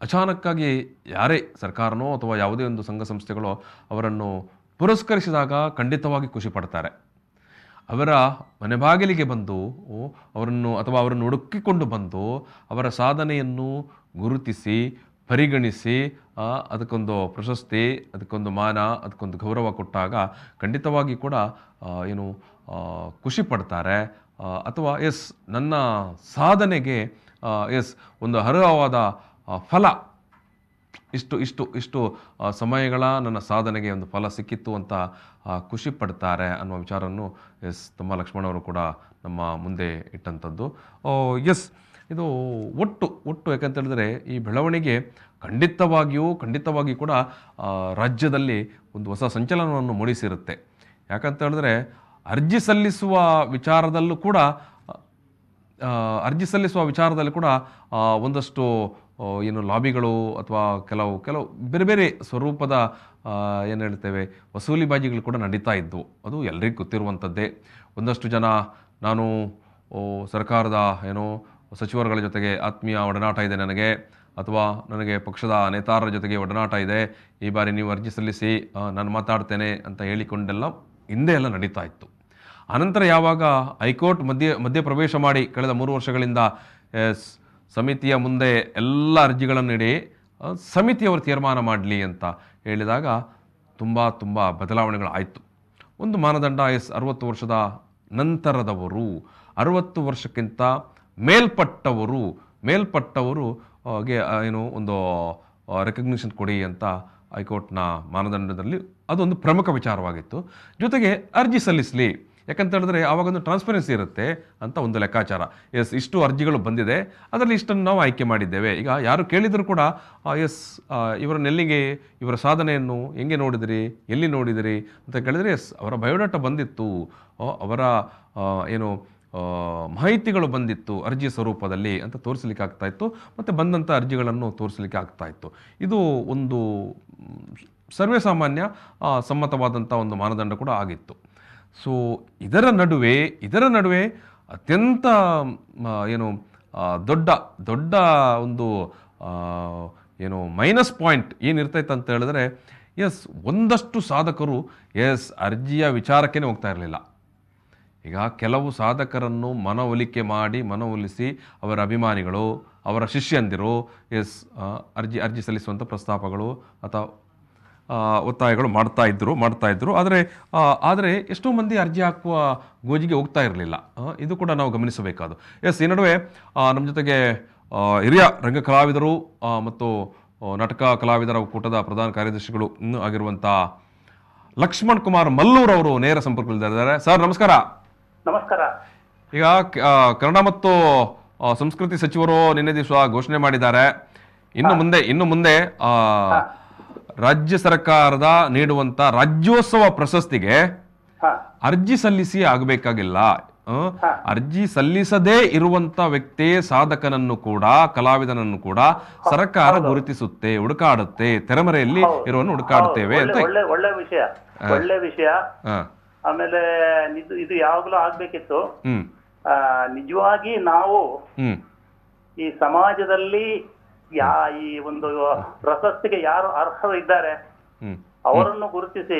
ಅಚಾನಕ್ಕಾಗಿ ಯಾರೇ ಸರ್ಕಾರನೋ ಅಥವಾ ಯಾವುದೇ ಒಂದು ಸಂಘ ಸಂಸ್ಥೆಗಳೋ ಅವರನ್ನು ಪುರಸ್ಕರಿಸಿದಾಗ ಖಂಡಿತವಾಗಿ ಖುಷಿ ಪಡ್ತಾರೆ. ಅವರ ಮನೆ ಬಾಗಿಲಿಗೆ ಬಂದು ಅವರನ್ನು ಹುಡುಕಿಕೊಂಡು ಬಂದು ಅವರ ಸಾಧನೆಯನ್ನು ಗುರುತಿಸಿ, ಪರಿಗಣಿಸಿ, ಅದಕ್ಕೊಂದು ಪ್ರಶಸ್ತಿ, ಅದಕ್ಕೊಂದು ಮಾನ, ಅದಕ್ಕೊಂದು ಗೌರವ ಕೊಟ್ಟಾಗ ಖಂಡಿತವಾಗಿ ಕೂಡ ಖುಷಿ ಪಡ್ತಾರೆ. ಅಥವಾ ನನ್ನ ಸಾಧನೆಗೆ ಒಂದು ಅರ್ಹವಾದ ಫಲ, ಇಷ್ಟು ಸಮಯಗಳ ನನ್ನ ಸಾಧನೆಗೆ ಒಂದು ಫಲ ಸಿಕ್ಕಿತ್ತು ಅಂತ ಖುಷಿ ಪಡ್ತಾರೆ ಅನ್ನುವ ವಿಚಾರವನ್ನು ತಮ್ಮ ಲಕ್ಷ್ಮಣ್ ಅವರು ಕೂಡ ನಮ್ಮ ಮುಂದೆ ಇಟ್ಟಂಥದ್ದು. ಇದು ಒಟ್ಟು ಯಾಕಂತ ಹೇಳಿದ್ರೆ ಈ ಬೆಳವಣಿಗೆ ಖಂಡಿತವಾಗಿ ಕೂಡ ರಾಜ್ಯದಲ್ಲಿ ಒಂದು ಹೊಸ ಸಂಚಲನವನ್ನು ಮೂಡಿಸಿರುತ್ತೆ. ಯಾಕಂತ ಹೇಳಿದ್ರೆ ಅರ್ಜಿ ಸಲ್ಲಿಸುವ ವಿಚಾರದಲ್ಲೂ ಕೂಡ ಒಂದಷ್ಟು ಲಾಬಿಗಳು ಅಥವಾ ಕೆಲವು ಬೇರೆ ಬೇರೆ ಸ್ವರೂಪದ ಏನು ಹೇಳ್ತೇವೆ ವಸೂಲಿಬಾಜಿಗಳು ಕೂಡ ನಡೀತಾ ಇದ್ವು. ಅದು ಎಲ್ರಿಗೂ ಗೊತ್ತಿರುವಂಥದ್ದೇ. ಒಂದಷ್ಟು ಜನ ನಾನು ಸರ್ಕಾರದ ಸಚಿವರುಗಳ ಜೊತೆಗೆ ಆತ್ಮೀಯ ಒಡನಾಟ ಇದೆ ನನಗೆ, ಅಥವಾ ನನಗೆ ಪಕ್ಷದ ನೇತಾರರ ಜೊತೆಗೆ ಒಡನಾಟ ಇದೆ, ಈ ಬಾರಿ ನೀವು ಅರ್ಜಿ ಸಲ್ಲಿಸಿ ನಾನು ಮಾತಾಡ್ತೇನೆ ಅಂತ ಹೇಳಿಕೊಂಡೆಲ್ಲ ಹಿಂದೆ ಎಲ್ಲ ನಡೀತಾ ಇತ್ತು. ಆನಂತರ ಯಾವಾಗ ಹೈಕೋರ್ಟ್ ಮಧ್ಯಪ್ರವೇಶ ಮಾಡಿ ಕಳೆದ 3 ವರ್ಷಗಳಿಂದ ಸಮಿತಿಯ ಮುಂದೆ ಎಲ್ಲ ಅರ್ಜಿಗಳನ್ನು ಇಡಿ, ಸಮಿತಿಯವರು ತೀರ್ಮಾನ ಮಾಡಲಿ ಅಂತ ಹೇಳಿದಾಗ ತುಂಬ ಬದಲಾವಣೆಗಳಾಯಿತು. ಒಂದು ಮಾನದಂಡ 60 ವರ್ಷದ ನಂತರದವರು, 60 ವರ್ಷಕ್ಕಿಂತ ಮೇಲ್ಪಟ್ಟವರು ಒಂದು ರೆಕಗ್ನಿಷನ್ ಕೊಡಿ ಅಂತ ಹೈಕೋರ್ಟ್ನ ಮಾನದಂಡದಲ್ಲಿ ಅದೊಂದು ಪ್ರಮುಖ ವಿಚಾರವಾಗಿತ್ತು. ಜೊತೆಗೆ ಅರ್ಜಿ ಸಲ್ಲಿಸಲಿ, ಯಾಕಂತ ಹೇಳಿದ್ರೆ ಆವಾಗೊಂದು ಟ್ರಾನ್ಸ್ಪರೆನ್ಸಿ ಇರುತ್ತೆ ಅಂತ ಒಂದು ಲೆಕ್ಕಾಚಾರ. ಇಷ್ಟು ಅರ್ಜಿಗಳು ಬಂದಿದೆ, ಅದರಲ್ಲಿ ಇಷ್ಟನ್ನು ನಾವು ಆಯ್ಕೆ ಮಾಡಿದ್ದೇವೆ. ಈಗ ಯಾರು ಕೇಳಿದರೂ ಕೂಡ ಇವರ ಸಾಧನೆಯನ್ನು ಹೆಂಗೆ ನೋಡಿದಿರಿ, ಎಲ್ಲಿ ನೋಡಿದಿರಿ ಅಂತ ಕೇಳಿದರೆ ಅವರ ಬಯೋಡಾಟಾ ಬಂದಿತ್ತು, ಅವರ ಮಾಹಿತಿಗಳು ಬಂದಿತ್ತು ಅರ್ಜಿ ಸ್ವರೂಪದಲ್ಲಿ ಅಂತ ತೋರಿಸಲಿಕ್ಕೆ ಆಗ್ತಾಯಿತ್ತು, ಮತ್ತು ಬಂದಂಥ ಅರ್ಜಿಗಳನ್ನು ತೋರಿಸಲಿಕ್ಕೆ ಆಗ್ತಾಯಿತ್ತು. ಇದು ಒಂದು ಸರ್ವೇ ಸಾಮಾನ್ಯ ಸಮ್ಮತವಾದಂಥ ಒಂದು ಮಾನದಂಡ ಕೂಡ ಆಗಿತ್ತು. ಸೊ ಇದರ ನಡುವೆ ಅತ್ಯಂತ ದೊಡ್ಡ ಒಂದು ಮೈನಸ್ ಪಾಯಿಂಟ್ ಏನಿರ್ತೈತೆ ಅಂತ ಹೇಳಿದ್ರೆ ಒಂದಷ್ಟು ಸಾಧಕರು ಅರ್ಜಿಯ ವಿಚಾರಕ್ಕೇ ಹೋಗ್ತಾ ಇರಲಿಲ್ಲ. ಈಗ ಕೆಲವು ಸಾಧಕರನ್ನು ಮನವೊಲಿಸಿ ಅವರ ಅಭಿಮಾನಿಗಳು, ಅವರ ಶಿಷ್ಯಂದಿರು ಅರ್ಜಿ ಸಲ್ಲಿಸುವಂಥ ಪ್ರಸ್ತಾಪಗಳು ಅಥವಾ ಒತ್ತಾಯಗಳು ಮಾಡ್ತಾ ಇದ್ರು. ಆದರೆ ಎಷ್ಟೋ ಮಂದಿ ಅರ್ಜಿ ಹಾಕುವ ಗೋಜಿಗೆ ಹೋಗ್ತಾ ಇರಲಿಲ್ಲ. ಇದು ಕೂಡ ನಾವು ಗಮನಿಸಬೇಕಾದ್ದು. ಈ ನಡುವೆ ನಮ್ಮ ಜೊತೆಗೆ ಹಿರಿಯ ರಂಗ ಕಲಾವಿದರು ಮತ್ತು ನಾಟಕ ಕಲಾವಿದರ ಒಕ್ಕೂಟದ ಪ್ರಧಾನ ಕಾರ್ಯದರ್ಶಿಗಳು ಆಗಿರುವಂಥ ಲಕ್ಷ್ಮಣ್ ಕುಮಾರ್ ಮಲ್ಲೂರ್ ಅವರು ನೇರ ಸಂಪರ್ಕದಲ್ಲಿದ್ದಾರೆ. ಸರ್ ನಮಸ್ಕಾರ. ನಮಸ್ಕಾರ. ಈಗ ಕನ್ನಡ ಮತ್ತು ಸಂಸ್ಕೃತಿ ಸಚಿವರು ನಿನ್ನೆ ದಿವಸ ಘೋಷಣೆ ಮಾಡಿದ್ದಾರೆ, ಇನ್ನು ಮುಂದೆ ರಾಜ್ಯ ಸರ್ಕಾರದ ನೀಡುವಂತ ರಾಜ್ಯೋತ್ಸವ ಪ್ರಶಸ್ತಿಗೆ ಅರ್ಜಿ ಸಲ್ಲಿಸಿ ಆಗಬೇಕಾಗಿಲ್ಲ. ಅರ್ಜಿ ಸಲ್ಲಿಸದೇ ಇರುವಂತ ವ್ಯಕ್ತಿ ಸಾಧಕನನ್ನು ಕೂಡ, ಕಲಾವಿದನನ್ನು ಕೂಡ ಸರ್ಕಾರ ಗುರುತಿಸುತ್ತೆ, ಹುಡುಕಾಡುತ್ತೆ, ತೆರೆಮರೆಯಲ್ಲಿ ಇರುವನ್ನು ಹುಡುಕಾಡುತ್ತೇವೆ ಅಂತ. ಒಳ್ಳೆ ವಿಷಯ. ಆಮೇಲೆ ಇದು ಯಾವಾಗಲೂ ಆಗ್ಬೇಕಿತ್ತು. ನಿಜವಾಗಿ ನಾವು ಈ ಸಮಾಜದಲ್ಲಿ ಈ ಒಂದು ಪ್ರಶಸ್ತಿಗೆ ಯಾರು ಅರ್ಹರು ಇದ್ದಾರೆ ಅವರನ್ನು ಗುರುತಿಸಿ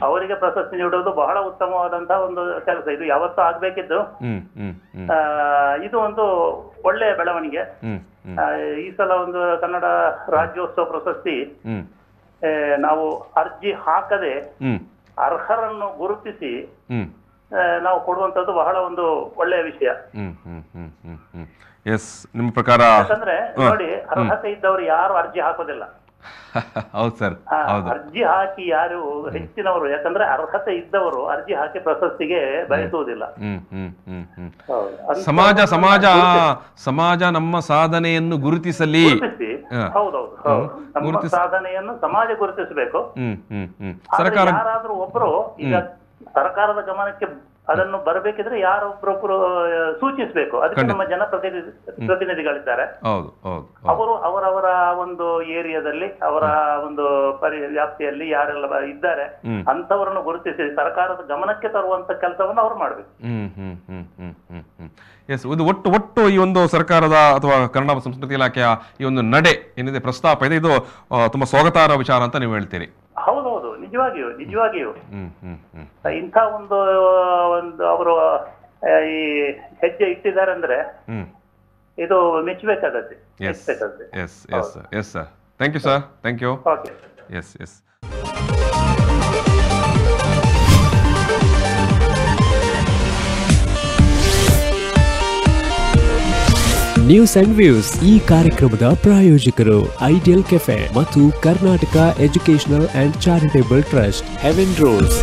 ಅವರಿಗೆ ಪ್ರಶಸ್ತಿ ನೀಡುವುದು ಬಹಳ ಉತ್ತಮವಾದಂತಹ ಒಂದು ಕೆಲಸ. ಇದು ಯಾವತ್ತೂ ಆಗ್ಬೇಕಿದ್ದು. ಇದು ಒಂದು ಒಳ್ಳೆಯ ಬೆಳವಣಿಗೆ. ಈ ಸಲ ಒಂದು ಕನ್ನಡ ರಾಜ್ಯೋತ್ಸವ ಪ್ರಶಸ್ತಿ ನಾವು ಅರ್ಜಿ ಹಾಕದೆ ಅರ್ಹರನ್ನು ಗುರುತಿಸಿ ನಾವು ಕೊಡುವಂತದ್ದು ಬಹಳ ಒಂದು ಒಳ್ಳೆಯ ವಿಷಯ. ನಿಮ್ಮ ಪ್ರಕಾರ ಯಾಕಂದ್ರೆ ನೋಡಿ, ಅರ್ಹತೆ ಇದ್ದವರು ಯಾರು ಅರ್ಜಿ ಹಾಕೋದಿಲ್ಲ. ಹೌದು ಸರ್, ಅರ್ಜಿ ಹಾಕಿ ಯಾರು ಹೆಚ್ಚಿನವರು, ಯಾಕಂದ್ರೆ ಅರ್ಹತೆ ಇದ್ದವರು ಅರ್ಜಿ ಹಾಕಿ ಪ್ರಶಸ್ತಿಗೆ ಬಯಸುವುದಿಲ್ಲ. ಸಮಾಜ ಸಮಾಜ ಸಮಾಜ ನಮ್ಮ ಸಾಧನೆಯನ್ನು ಗುರುತಿಸಲಿ. ಹೌದೌದು, ನಮ್ಮ ಸಾಧನೆಯನ್ನು ಸಮಾಜ ಗುರುತಿಸಬೇಕು. ಸರ್ಕಾರ ಯಾರಾದ್ರೂ ಒಬ್ರು ಈಗ ಸರ್ಕಾರದ ಗಮನಕ್ಕೆ ಅದನ್ನು ಬರಬೇಕಿದ್ರೆ ಯಾರೊಬ್ಬರೊಬ್ಬರು ಸೂಚಿಸಬೇಕು. ಅದಕ್ಕೆ ನಮ್ಮ ಜನಪ್ರತಿನಿಧಿಗಳಿದ್ದಾರೆ, ಅವರು ಅವರವರ ಒಂದು ಏರಿಯಾದಲ್ಲಿ ಅವರ ಒಂದು ವ್ಯಾಪ್ತಿಯಲ್ಲಿ ಯಾರೆಲ್ಲ ಇದ್ದಾರೆ ಅಂತವರನ್ನು ಗುರುತಿಸಿ ಸರ್ಕಾರದ ಗಮನಕ್ಕೆ ತರುವಂತ ಕೆಲಸವನ್ನು ಅವ್ರು ಮಾಡ್ಬೇಕು. ಇದು ಒಟ್ಟು ಈ ಒಂದು ಸರ್ಕಾರದ ಅಥವಾ ಕನ್ನಡ ಸಂಸ್ಕೃತಿ ಇಲಾಖೆಯ ಈ ಒಂದು ನಡೆ ಏನಿದೆ, ಪ್ರಸ್ತಾಪ ಇದೆ, ಇದು ತುಂಬಾ ಸ್ವಾಗತಾರ್ಹ ವಿಚಾರ ಅಂತ ನೀವು ಹೇಳ್ತೀರಿ. ಹೌದೌದು, ನಿಜವಾಗಿಯೂ ಇಂಥ ಒಂದು ಅವರು ಈ ಹೆಜ್ಜೆ ಇಟ್ಟಿದ್ದಾರೆ ಅಂದ್ರೆ ಇದು ಮೆಚ್ಚಬೇಕಾಗತ್ತೆ. Thank you sir, thank you. News and views ಈ ಕಾರ್ಯಕ್ರಮದ ಪ್ರಾಯೋಜಕರು ಐಡಿಯಲ್ ಕೆಫೆ ಮತ್ತು Karnataka educational and charitable trust, heaven rose.